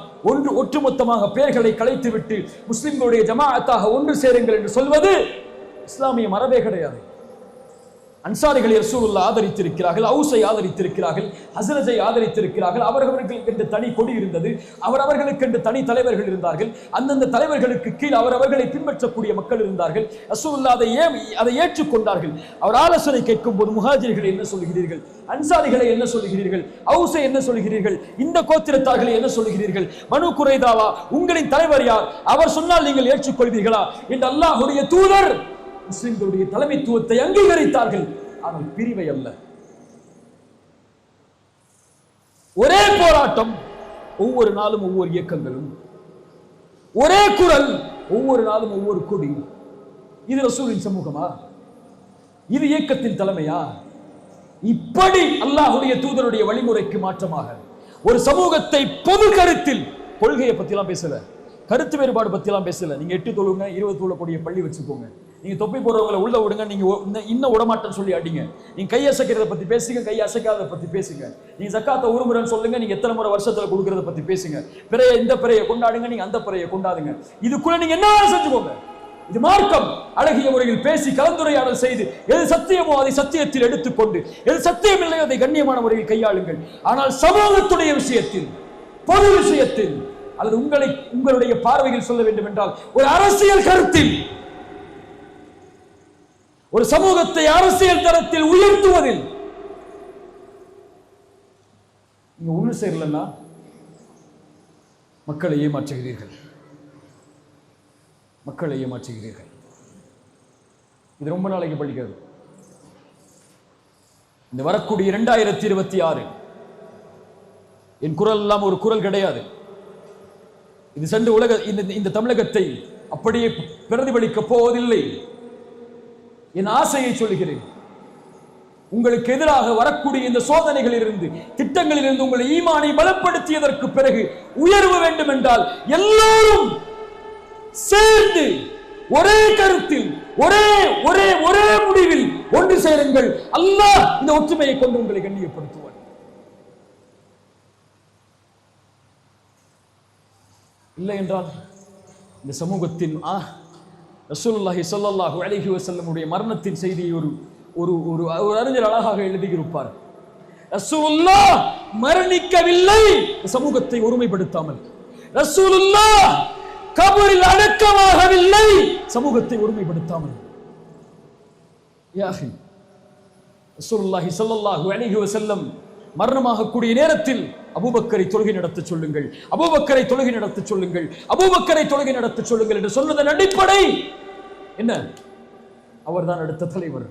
ஒட்டுமொத்தமாக பெயர்களை கலைத்துவிட்டு முஸ்லிம்களுடைய ஜமாஅத்தாக ஒன்று சேருங்கள் என்று சொல்வது இஸ்லாமிய மரபே கிடையாது. அன்சாரிகளை ரசூலுல்லாஹ் ஆதரித்திருக்கிறார்கள், அவுஸை ஆதரித்திருக்கிறார்கள், ஹஸ்ரஜை ஆதரித்திருக்கிறார்கள். அவர்களுக்கு என்று தனி கொடி இருந்தது, அவர்களுக்கு என்று தனி தலைவர்கள் இருந்தார்கள். அந்தந்த தலைவர்களுக்கு கீழ் அவர்களை பின்பற்றக்கூடிய மக்கள் இருந்தார்கள். ரசூலுல்லாஹ் அதை ஏற்றுக்கொண்டார்கள். அவர் ஆலோசனை கேட்கும் போது, முஹாஜிர்களை என்ன சொல்கிறீர்கள், அன்சாரிகளை என்ன சொல்கிறீர்கள், அவுஸை என்ன சொல்கிறீர்கள், இந்த கோத்திரத்தார்களை என்ன சொல்கிறீர்கள், பனு குறைதாவா உங்களின் தலைவர் யார், அவர் சொன்னால் நீங்கள் ஏற்றுக்கொள்வீர்களா என்று அல்லாஹ்வுடைய தூதர் முஸ்லிம்களுடைய தலைமைத்துவத்தை அங்கீகரித்தார்கள். ஆனால் பிரிவை அல்ல. ஒரே போராட்டம், ஒவ்வொரு நாளும் ஒவ்வொரு இயக்கங்களும், ஒரே குரல், ஒவ்வொரு நாளும் ஒவ்வொரு கொடி. இது ரசூலின் சமூகமா? இது இயக்கத்தின் தலைமையா? இப்படி அல்லாஹ்வுடைய தூதருடைய வழிமுறைக்கு மாற்றமாக ஒரு சமூகத்தை பொது கருத்தில், கொள்கையை பத்திலாம் பேசல, கருத்து வேறுபாடு பத்திலாம் பேசல. நீங்க 8 தொழுங்க, 20 தொழக்கூடிய பள்ளி வச்சுக்கோங்க, நீங்க தொப்பி போடுறவங்களை உள்ள விடுங்க, நீங்க இன்னும் விடமாட்டேன்னு சொல்லி அடிங்க, நீங்க கை அசைக்கிறத பத்தி பேசுங்க, கை அசைக்காத பத்தி பேசுங்க, நீங்க ஜக்காத்தை ஒரு முறைன்னு சொல்லுங்க, நீங்க எத்தனை முறை வருஷத்துல கொடுக்கறத பத்தி பேசுங்க, பிறைய இந்த பிறையை கொண்டாடுங்க, நீங்க அந்த பிறையை கொண்டாடுங்க, இதுக்குள்ள நீங்க என்ன செஞ்சுக்கோங்க. இது மார்க்கம். அழகிய முறையில் பேசி கலந்துரையாடல் செய்து எது சத்தியமோ அதை சத்தியத்தில் எடுத்துக்கொண்டு, எது சத்தியம் இல்லையோ அதை கண்ணியமான முறையில் கையாளுங்கள். ஆனால் சமூகத்துடைய விஷயத்தில், பொது விஷயத்தில், அல்லது உங்களுடைய பார்வையில் சொல்ல வேண்டும் என்றால் ஒரு அரசியல் கருத்தில், ஒரு சமூகத்தை அரசியல் தரத்தில் உயர்த்துவதில் நீங்க ஒண்ணு சேரலன்னா மக்களை ஏமாற்றுகிறீர்கள், மக்களை ஏமாற்றுகிறீர்கள். இது ரொம்ப நாளைக்கு படிக்காது. இந்த வரக்கூடிய 2026 என் குரல் எல்லாம் ஒரு குரல் கிடையாது. இது சென்று இந்த தமிழகத்தை அப்படியே பிரதிபலிக்க போவதில்லை. என் ஆசையை சொல்கிறேன். உங்களுக்கு எதிராக வரக்கூடிய இந்த சோதனைகளிலிருந்து, திட்டங்களிலிருந்து உங்களை ஈமானை பலப்படுத்தியதற்கு பிறகு உயர்வு வேண்டும் என்றால் எல்லோரும் சேர்ந்து ஒரே கருத்தில், ஒரே ஒரே ஒரே முடிவில் ஒன்று சேருங்கள். அல்லாஹ் இந்த ஒற்றுமையை கொண்டு உங்களை கண்ணியப்படுத்துவார். இல்லை என்றால் இந்த சமூகத்தின் ரசூலுல்லாஹி ஸல்லல்லாஹு அலைஹி வஸல்லம் உடைய மரணத்தின் செய்தியை ஒரு அறிஞர் அழகாக எழுதியிருப்பார். ரசூலுல்லாஹ் மரணிக்கவில்லை சமூகத்தை ஒருமைப்படுத்தாமல், ரசூலுல்லாஹ் கபரில் அடக்கமாகவில்லை சமூகத்தை ஒருமைப்படுத்தாமல். யாஹி ரசூலுல்லாஹி ஸல்லல்லாஹு அலைஹி வஸல்லம் மரணமாக கூடிய நேரத்தில் அபூபக்கரை தொழுகை நடத்த சொல்லுங்கள், அபூபக்கரை தொழுகை நடத்த சொல்லுங்கள், அபூபக்கரை தொழுகை நடத்த சொல்லுங்கள் என்று சொன்னதன் அடிப்படை என்ன? அவர்தான் அடுத்த தலைவர்.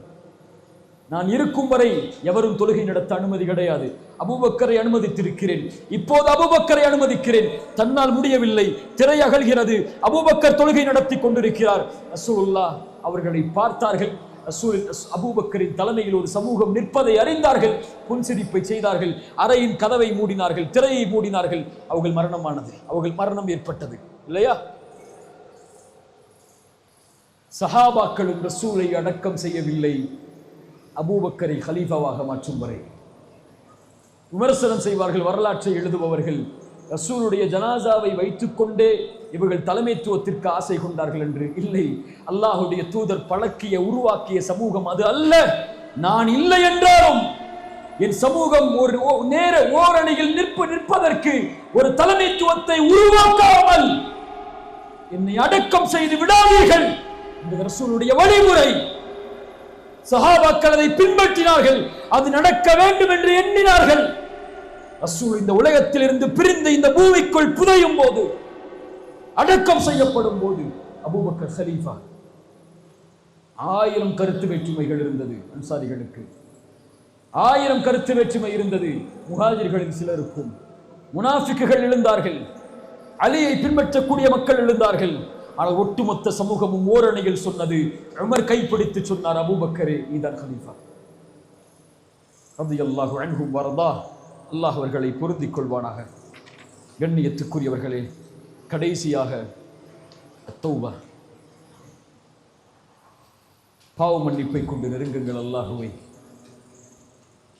நான் இருக்கும் வரை எவரும் தொழுகை நடத்த அனுமதி கிடையாது. அபூபக்கரை அனுமதித்திருக்கிறேன், இப்போது அபூபக்கரை அனுமதிக்கிறேன். தன்னால் முடியவில்லை, திரை அகல்கிறது, அபூபக்கர் தொழுகை நடத்தி கொண்டிருக்கிறார். ரசூலுல்லாஹ் அவர்களை பார்த்தார்கள். அபூபக்கரின் தலைமையில் ஒரு சமூகம் நிற்பதை அறிந்தார்கள், புன்சிரிப்பை செய்தார்கள், அறையின் கதவை மூடினார்கள், திரையை மூடினார்கள். அவர்கள் மரணமானது, அவர்கள் மரணம் ஏற்பட்டது இல்லையா? சஹாபாக்களும் ரசூலை அடக்கம் செய்யவில்லை, அபூபக்கரை கலீஃபாவாக மாற்றும் வரை. விமர்சனம் செய்வார்கள் வரலாற்றை எழுதுபவர்கள், ரசூலுடைய ஜனாசாவை வைத்துக் கொண்டே இவர்கள் தலைமைத்துவத்திற்கு ஆசை கொண்டார்கள் என்று. இல்லை, அல்லாஹுடைய தூதர் பழக்கிய உருவாக்கிய சமூகம் அது அல்ல. நான் இல்லை என்றாலும் என் சமூகம் ஓரணியில் நிற்பதற்கு ஒரு தலைமைத்துவத்தை உருவாக்காமல் என்னை அடக்கம் செய்து விடாதீர்கள். இந்த ரசூலுடைய வழிமுறை. சஹாபாக்கள் அதை பின்பற்றினார்கள், அது நடக்க வேண்டும் என்று எண்ணினார்கள். ரசூல் இந்த உலகத்தில் இருந்து பிரிந்து இந்த பூமிக்குள் புதையும் போது, அடக்கம் செய்யப்படும் போது அபூபக்கர் கலீஃபா. 1000 கருத்து வேற்றுமைகள் இருந்தது அன்சாரிகளுக்கு, 1000 கருத்து வேற்றுமை இருந்தது முஹாஜிர்களின் சிலருக்கும். முனாஃபிக்குகள் எழுந்தார்கள், அலியை பின்பற்றக்கூடிய மக்கள் எழுந்தார்கள். ஆனால் ஒட்டுமொத்த சமூகமும் ஓரணியில் சொன்னது. உமர் கைப்பிடித்து சொன்னார், அபூபக்கரே நீதான் கலீஃபா. ரலியல்லாஹு அன்ஹும் வரதா. அல்லாஹ் அவர்களை பொருந்திக் கொள்வானாக. கண்ணியத்துக்குரியவர்களே, கடைசியாக தௌபா, பாவ மன்னிப்பை கொண்டு நெருங்குங்கள் அல்லாஹுவை.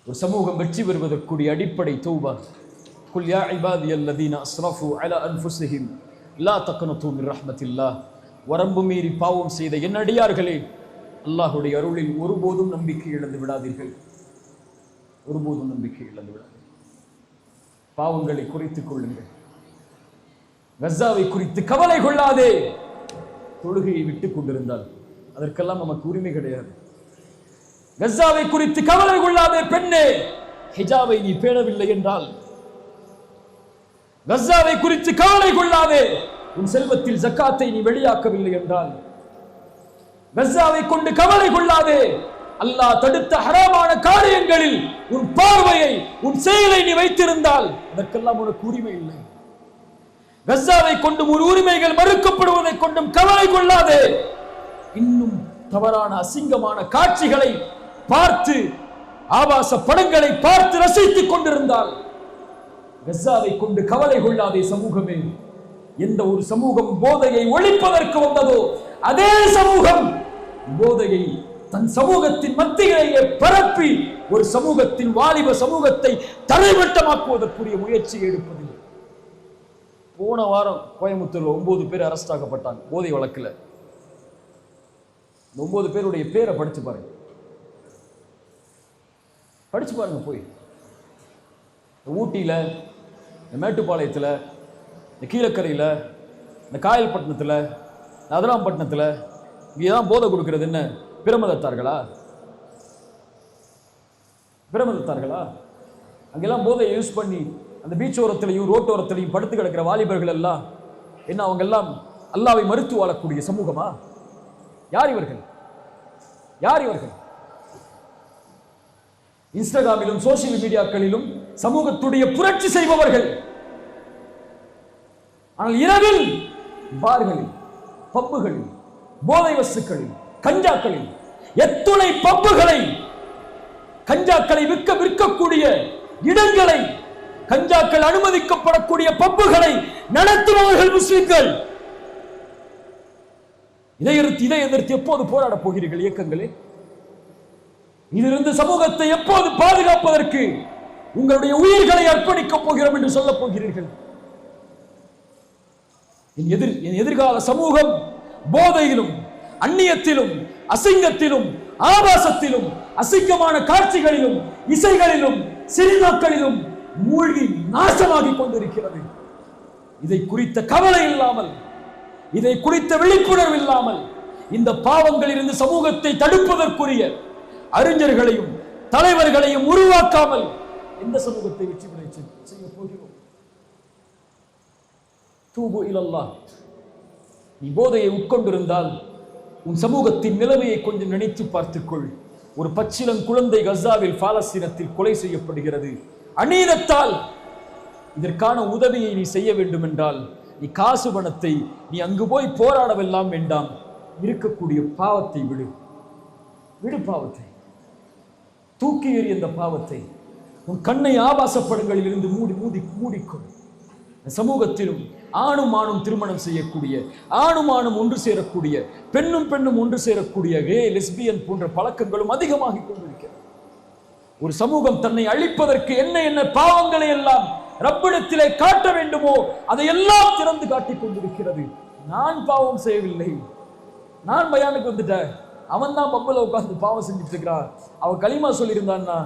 ஒரு சமூகம் வெற்றி பெறுவதற்குரிய அடிப்படை தௌபா. குல் யா இபாதியல்லதீன அஸ்ரஃபு அலா அன்ஃபுஸிஹிம் லா தக்னது மின் ரஹ்மத்தில்லாஹ். வரம்பு மீறி பாவம் செய்த என் அடியார்களே, அல்லாஹுடைய அருளில் ஒருபோதும் நம்பிக்கை இழந்து விடாதீர்கள். ஒருபோதும் நம்பிக்கை இழந்து விடாதீர்கள். பாவங்களை குறைத்துக் கொள்ளுங்கள். கஸாவை குறித்து கவலை கொள்ளாதே. தொழுகையை விட்டுக் கொண்டிருந்தால் அதற்கெல்லாம் நமக்கு உரிமை கிடையாது. கஸாவை குறித்து கவலை கொள்ளாதே பெண்ணே. ஹிஜாபை நீ பேணவில்லை என்றால், கஸாவை குறித்து கவலை கொள்ளாதே. உன் செல்வத்தில் ஜக்காத்தை நீ வெளியாக்கவில்லை என்றால், கஸாவை கொண்டு கவலை கொள்ளாதே. அல்லாஹ் தடுத்த ஹராமான காரியங்களில் உன் பார்வையை, உன் செயலை நீ வைத்திருந்தால் அதற்கெல்லாம் உனக்கு உரிமை இல்லை. கஸாவை கொண்டும் ஒரு உரிமைகள் மறுக்கப்படுவதை கொண்டும் கவலை கொள்ளாதே. இன்னும் தவறான அசிங்கமான காட்சிகளை பார்த்து, ஆபாச படங்களை பார்த்து ரசித்துக் கொண்டிருந்தால் கஸாவை கொண்டு கவலை கொள்ளாதே. சமூகமே, எந்த ஒரு சமூகம் போதையை ஒழிப்பதற்கு வந்ததோ அதே சமூகம் போதையை தன் சமூகத்தின் மத்தியிலேயே பரப்பி ஒரு சமூகத்தின் வாலிப சமூகத்தை தரைமட்டமாக்குவதற்குரிய முயற்சியை எடுப்பதில்லை. போன வாரம் கோயம்புத்தூர்ல 9 பேர் அரெஸ்ட் ஆகப்பட்டாங்க போதை வழக்குல. 9 பேருடைய பேரை படிச்சு பாருங்க. படிச்சு பாருங்க. போய் ஊட்டியில, இந்த மேட்டுப்பாளையத்துல, இந்த கீழக்கரையில, இந்த காயல்பட்டினத்துல, அதராம்பட்டினத்துல இங்கேதான் போதை கொடுக்கிறது என்ன பிரமதத்தார்களா? பிரமதத்தார்களா? அங்கெல்லாம் போதையை யூஸ் பண்ணி அந்த பீச் ஓரத்திலையும் ரோட்டோரத்திலையும் படுத்து கிடக்கிற வாலிபர்கள் எல்லாம் என்ன, அவங்க எல்லாம் அல்லாவை மறுத்து வாழக்கூடிய சமூகமா? யார் இவர்கள்? யார் இவர்கள்? இன்ஸ்டாகிராமிலும் சோசியல் மீடியாக்களிலும் சமூகத்துடைய புரட்சி செய்பவர்கள். ஆனால் இரவில் பார்களில், பப்புகளில், போதை வஸ்துக்களில், கஞ்சாக்களில், எத்துணை பப்புகளை, கஞ்சாக்களை விற்கக்கூடிய இடங்களை, கஞ்சாக்கள் அனுமதிக்கப்படக்கூடிய பப்புகளை நடத்துபவர்கள் முஸ்லிம்கள். இதை எதிர்த்து எப்போது போராட போகிறீர்கள் இயக்கங்களே? இதிலிருந்து சமூகத்தை எப்போது பாதுகாப்பதற்கு உங்களுடைய உயிர்களை அர்ப்பணிக்கப் போகிறோம் என்று சொல்ல போகிறீர்கள்? என் எதிர்கால சமூகம் போதையிலும், அந்நியத்திலும், அசிங்கத்திலும், ஆபாசத்திலும், அசிங்கமான காட்சிகளிலும், இசைகளிலும், சினிமாக்களிலும் மூழ்கி நாசமாகி கொண்டிருக்கிறது. இதை குறித்த கவலை இல்லாமல், இதை குறித்த விழிப்புணர்வு இல்லாமல், இந்த பாவங்களிலிருந்து சமூகத்தை தடுப்பதற்குரிய அறிஞர்களையும் தலைவர்களையும் உருவாக்காமல் எந்த சமூகத்தை வெற்றி பெற செய்ய போகிறோம்? தூபு இலல்லாஹ். நீ போதையை உட்கொண்டிருந்தால் உன் சமூகத்தின் நிலைமையை கொஞ்சம் நினைத்து பார்த்துக்கொள். ஒரு பச்சிளம் குழந்தை கஸாவில் பாலஸ்தீனத்தில் கொலை செய்யப்படுகிறது. அநீதத்தால் இதற்கான உதவியை நீ செய்ய வேண்டும் என்றால் நீ காசு பணத்தை நீ அங்கு போய் போராடவெல்லாம் வேண்டாம். இருக்கக்கூடிய பாவத்தை விடு. விடு பாவத்தை, தூக்கி எறி அந்த பாவத்தை. உன் கண்ணை ஆபாசப்படங்களில் இருந்து மூடிக்கொள். சமூகத்திலும் ஆணும் ஆணும் திருமணம் செய்யக்கூடிய, ஆணும் ஆணும் ஒன்று சேரக்கூடிய, பெண்ணும் பெண்ணும் ஒன்று சேரக்கூடிய கே லெஸ்பியன் போன்ற பழக்கங்களும் அதிகமாகிக் கொண்டிருக்கிறது. ஒரு சமூகம் தன்னை அழிப்பதற்கு என்ன பாவங்களை எல்லாம் ரப்பிடத்திலே காட்ட வேண்டுமோ அதையெல்லாம் திறந்து காட்டிக் கொண்டிருக்கிறது. நான் பாவம் செய்யவில்லை, நான் பயானுக்கு வந்துட்டேன், அவன் தான் பப்புல உட்கார்ந்து பாவம் செஞ்சுட்டு இருக்கிறான். அவன் களிமா சொல்லியிருந்தான்னா,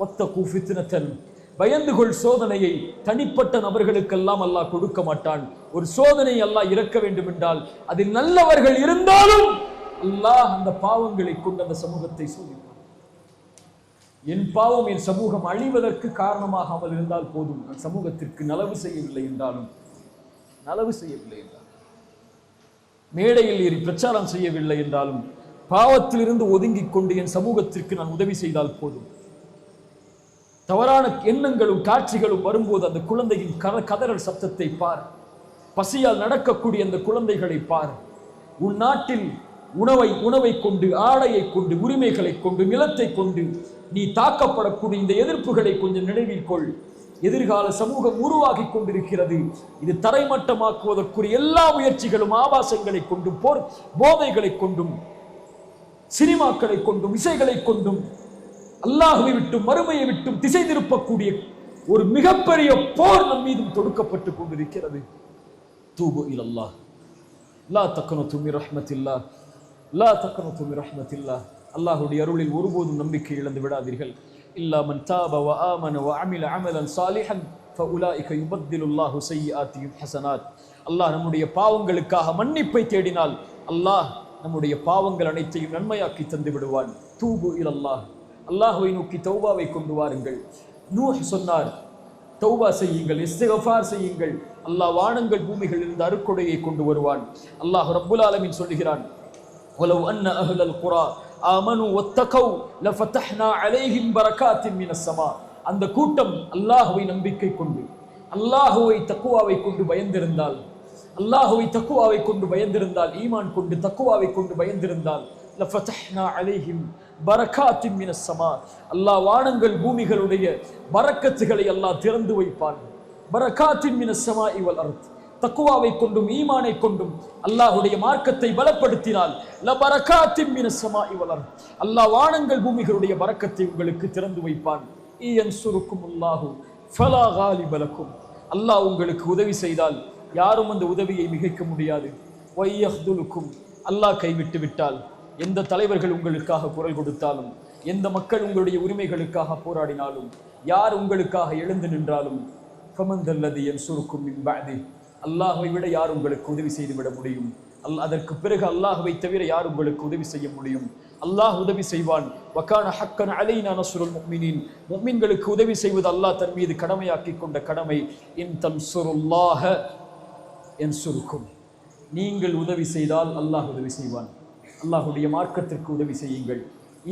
ஒத்தகு ஃபித்னத்தன், பயந்துகொள் சோதனையை தனிப்பட்ட நபர்களுக்கெல்லாம் அல்லாஹ் கொடுக்க மாட்டான். ஒரு சோதனை அல்லாஹ் இறக்க வேண்டும் என்றால் அதில் நல்லவர்கள் இருந்தாலும் அல்லாஹ் அந்த பாவங்களை கொண்டு அந்த சமூகத்தை சோதிப்பான். என் பாவம் என் சமூகம் அழிவதற்கு காரணமாகாமல் இருந்தால் போதும். நான் சமூகத்திற்கு நலவு செய்யவில்லை என்றாலும், மேடையில் ஏறி பிரச்சாரம் செய்யவில்லை என்றாலும், பாவத்திலிருந்து ஒதுங்கிக் கொண்டு என் சமூகத்திற்கு நான் உதவி செய்தால் போதும். தவறான எண்ணங்களும் காட்சிகளும் வரும்போது அந்த குழந்தையின் கதறல் சத்தத்தை பார். பசியால் நடக்கக்கூடிய அந்த குழந்தைகளை பார். உன் நாட்டில் உணவை கொண்டு, ஆடையை கொண்டு, உரிமைகளை கொண்டு, நிலத்தை கொண்டு நீ தாக்கப்படக்கூடிய இந்த எதிர்ப்புகளை கொஞ்சம் நினைவில் கொள். எதிர்கால சமூகம் உருவாகி கொண்டிருக்கிறது. இது தரைமட்டமாக்குவதற்குரிய எல்லா முயற்சிகளும் ஆபாசங்களை கொண்டும், போதைகளை கொண்டும், சினிமாக்களை கொண்டும், இசைகளை கொண்டும், அல்லாஹ்வை விட்டும் மறுமையை விட்டும் திசை திருப்பக்கூடிய ஒரு மிகப்பெரிய போர் நம் மீதும் தொடுக்கப்பட்டு கொண்டிருக்கிறது. தூபு இலல்லாஹ், லா தக்னது மின் ரஹ்மத்தில்லாஹ், லா தக்னது மின் ரஹ்மத்தில்லாஹ், அல்லாஹ்வுடைய அருளில் ஒருபோதும் நம்பிக்கை இழந்து விடாதீர்கள். இல்லா மன் தாப வ ஆமன வ அமில அமலன் சாலிஹன் ஃபஉலாயிக யுபத்திலுல்லாஹு ஸய்யிஆத்திஹிம் ஹஸனாத். அல்லாஹ் நம்முடைய பாவங்களுக்காக மன்னிப்பை தேடினால் அல்லாஹ் நம்முடைய பாவங்கள் அனைத்தையும் நன்மையாக்கி தந்து விடுவான். தூபு இலல்லாஹ், அல்லாஹ்வை நோக்கி தௌபாவை கொண்டு வாருங்கள். நூஹ் சொன்னார், தௌபா செய்யுங்கள், இஸ்திக்ஃபார் செய்யுங்கள், அல்லாஹ் வானங்கள் பூமிகள் இருந்து அருக்கொடையை கொண்டு வருவான். அல்லாஹ் ரப்புல் ஆலமீன் சொல்லுகிறான், வலவ் அன்ன அஹ்லல் குரா ஆமனு வத்தகவ் லஃபதஹ்னா அலைஹிம் பரகாத்தின் மினஸ் ஸமா. அந்த கூட்டம் அல்லாஹ்வை நம்பிக்கை கொண்டு, அல்லாஹ்வை தக்வாவை கொண்டு பயந்திருந்தால், அல்லாஹ்வை தக்வாவை கொண்டு பயந்திருந்தால், ஈமான் கொண்டு தக்வாவை கொண்டு பயந்திருந்தால், லஃபதஹ்னா அலைஹிம் பரகாத்தின் மினஸ் ஸமா, அல்லாஹ் வானங்கள் பூமிகளுடைய பரக்கத்துகளை அல்லாஹ் திறந்து வைப்பான். பரகாத்தின் மினஸ் ஸமாஇ வல் அர்த், தக்வாவை கொண்டும் ஈமானை கொண்டும் அல்லாஹ்வுடைய மார்க்கத்தை பலப்படுத்தினால் லபரகாத்தின் மினஸ் ஸமாஇ வல் அர்த், அல்லாஹ் வானங்கள் பூமிகளுடைய பரக்கத்தை உங்களுக்கு திறந்து வைப்பான். இயன்சுருக்குமுல்லாஹு ஃபலா காலிப லக்கும், அல்லாஹ் உங்களுக்கு உதவி செய்தால் யாரும் அந்த உதவியை மிகைக்க முடியாது. வையஹ்துலுக்கும், அல்லாஹ் கைவிட்டு விட்டால், எந்த தலைவர்கள் உங்களுக்காக குரல் கொடுத்தாலும், எந்த மக்கள் உங்களுடைய உரிமைகளுக்காக போராடினாலும், யார் உங்களுக்காக எழுந்து நின்றாலும், ஃபமந்தல்லதி யன்சுருக்கும் மின் பஅதி, அல்லாஹ்வை விட யார் உங்களுக்கு உதவி செய்துவிட முடியும்? அதற்கு பிறகு அல்லாஹ்வை தவிர யார் உங்களுக்கு உதவி செய்ய முடியும்? அல்லாஹ் உதவி செய்வான். வகான ஹக்கன் அலைனா நஸ்ருல் முஃமினீன், முஃமின்களுக்கு உதவி செய்வது அல்லாஹ் தன் மீது கடமையாக்கி கொண்ட கடமை. இன் தன்சுருல்லாஹ யன்சுருக்கும், நீங்கள் உதவி செய்தால் அல்லாஹ் உதவி செய்வான். அல்லாஹ்வுடைய மார்க்கத்திற்கு உதவி செய்யுங்கள்,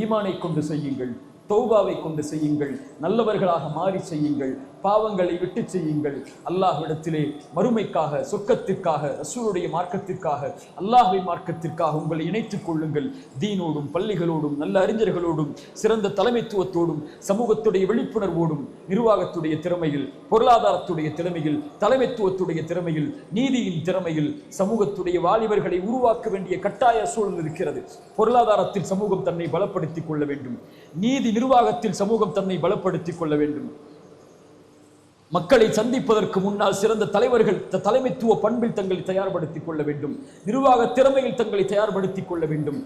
ஈமானை கொண்டு செய்யுங்கள், தௌபாவை கொண்டு செய்யுங்கள், நல்லவர்களாக மாறி செய்யுங்கள், பாவங்களை விட்டு செய்யுங்கள். அல்லாஹ்விடத்திலே மறுமைக்காக, சொர்க்கத்திற்காக, ரசூலுடைய மார்க்கத்திற்காக, அல்லாஹ்வின் மார்க்கத்திற்காக உங்களை இணைத்துக் கொள்ளுங்கள். தீனோடும், பள்ளிகளோடும், நல்ல அறிஞர்களோடும், சிறந்த தலைமைத்துவத்தோடும், சமூகத்துடைய விழிப்புணர்வோடும், நிர்வாகத்துடைய திறமையில், பொருளாதாரத்துடைய திறமையில், தலைமைத்துவத்துடைய திறமையில், நீதியின் திறமையில் சமூகத்துடைய வாலிபர்களை உருவாக்க வேண்டிய கட்டாய சூழல் இருக்கிறது. பொருளாதாரத்தில் சமூகம் தன்னை பலப்படுத்திக் கொள்ள வேண்டும். நீதி நிர்வாகத்தில் சமூகம் தன்னை பலப்படுத்திக் கொள்ள வேண்டும். மக்களை சந்திப்பதற்கு முன்னால் சிறந்த தலைவர்கள் தலைமைத்துவ பண்பில் தங்களை தயார்படுத்திக் கொள்ள வேண்டும். நிர்வாக திறமையில் தங்களை தயார்படுத்திக் கொள்ள வேண்டும்.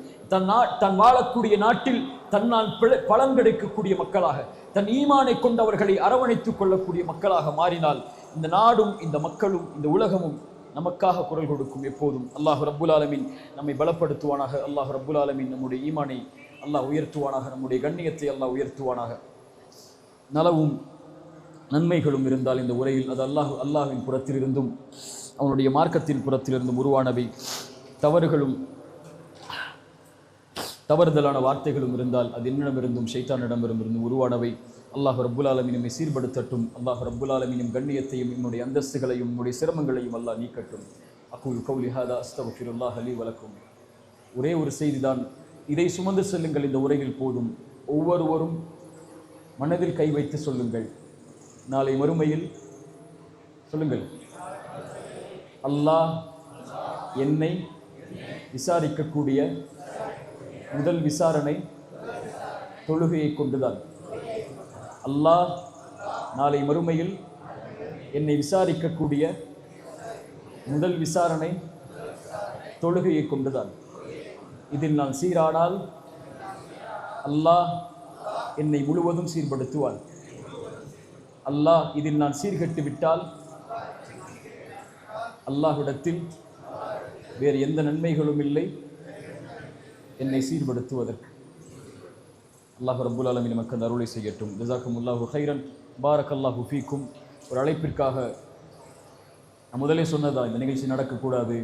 தன் வாழக்கூடிய நாட்டில் தன்னால் பலன் கிடைக்கக்கூடிய மக்களாக, தன் ஈமானை கொண்டவர்களை அரவணைத்துக் கொள்ளக்கூடிய மக்களாக மாறினால் இந்த நாடும், இந்த மக்களும், இந்த உலகமும் நமக்காக குரல் கொடுக்கும் எப்போதும். அல்லாஹ் ரப்புல் ஆலமீன் நம்மை பலப்படுத்துவானாக. அல்லாஹ் ரப்புல் ஆலமீன் நம்முடைய ஈமானை அல்லாஹ் உயர்த்துவானாக. நம்முடைய கண்ணியத்தை அல்லாஹ் உயர்த்துவானாக. நலவும் நன்மைகளும் இருந்தால் இந்த உரையில் அது அல்லாஹ்வின் புறத்திலிருந்தும் அவனுடைய மார்க்கத்தின் புறத்திலிருந்தும் உருவானவை. தவறுகளும் தவறுதலான வார்த்தைகளும் இருந்தால் அது என்னிடமிருந்தும் ஷைத்தானிடமிருந்தும் உருவானவை. அல்லாஹ் ரப்புல் ஆலமீன் நம்மை சீர்படுத்தட்டும். அல்லாஹ் ரப்புல் ஆலமீன் கண்ணியத்தையும் என்னுடைய அந்தஸ்துகளையும் என்னுடைய சிரமங்களையும் அல்லாஹ் நீக்கட்டும். அகூலு கௌலி ஹாதா அஸ்தக்ஃபிருல்லாஹ் லீ வ லக்கும். ஒரே ஒரு செய்திதான், இதை சுமந்து செல்லுங்கள். இந்த உரையில் போதும். ஒவ்வொருவரும் மனதில் கை வைத்து சொல்லுங்கள். நாளை மறுமையில் சொல்லுங்கள், அல்லாஹ் என்னை விசாரிக்கக்கூடிய முதல் விசாரணை தொழுகையை கொண்டுதான். அல்லாஹ் நாளை மறுமையில் என்னை விசாரிக்கக்கூடிய முதல் விசாரணை தொழுகையை கொண்டுதான். இதில் நான் சீரானால் அல்லாஹ் என்னை முழுவதும் சீர்படுத்துவான். அல்லாஹ் இதில் நான் சீர்கெட்டு விட்டால் அல்லாஹ்விடத்தில் வேறு எந்த நன்மைகளும் இல்லை என்னை சீர்படுத்துவதற்கு. அல்லாஹ் ரப்புல் ஆலமீன் நமக்கு அந்த அருளை செய்யட்டும். ஜஸாக்குமுல்லாஹு கைரன், பாரக்கல்லாஹு ஃபீக்கும். ஒரு அழைப்பிற்காக நான் முதலே சொன்னதா இந்த நிகழ்ச்சி நடக்கக்கூடாது,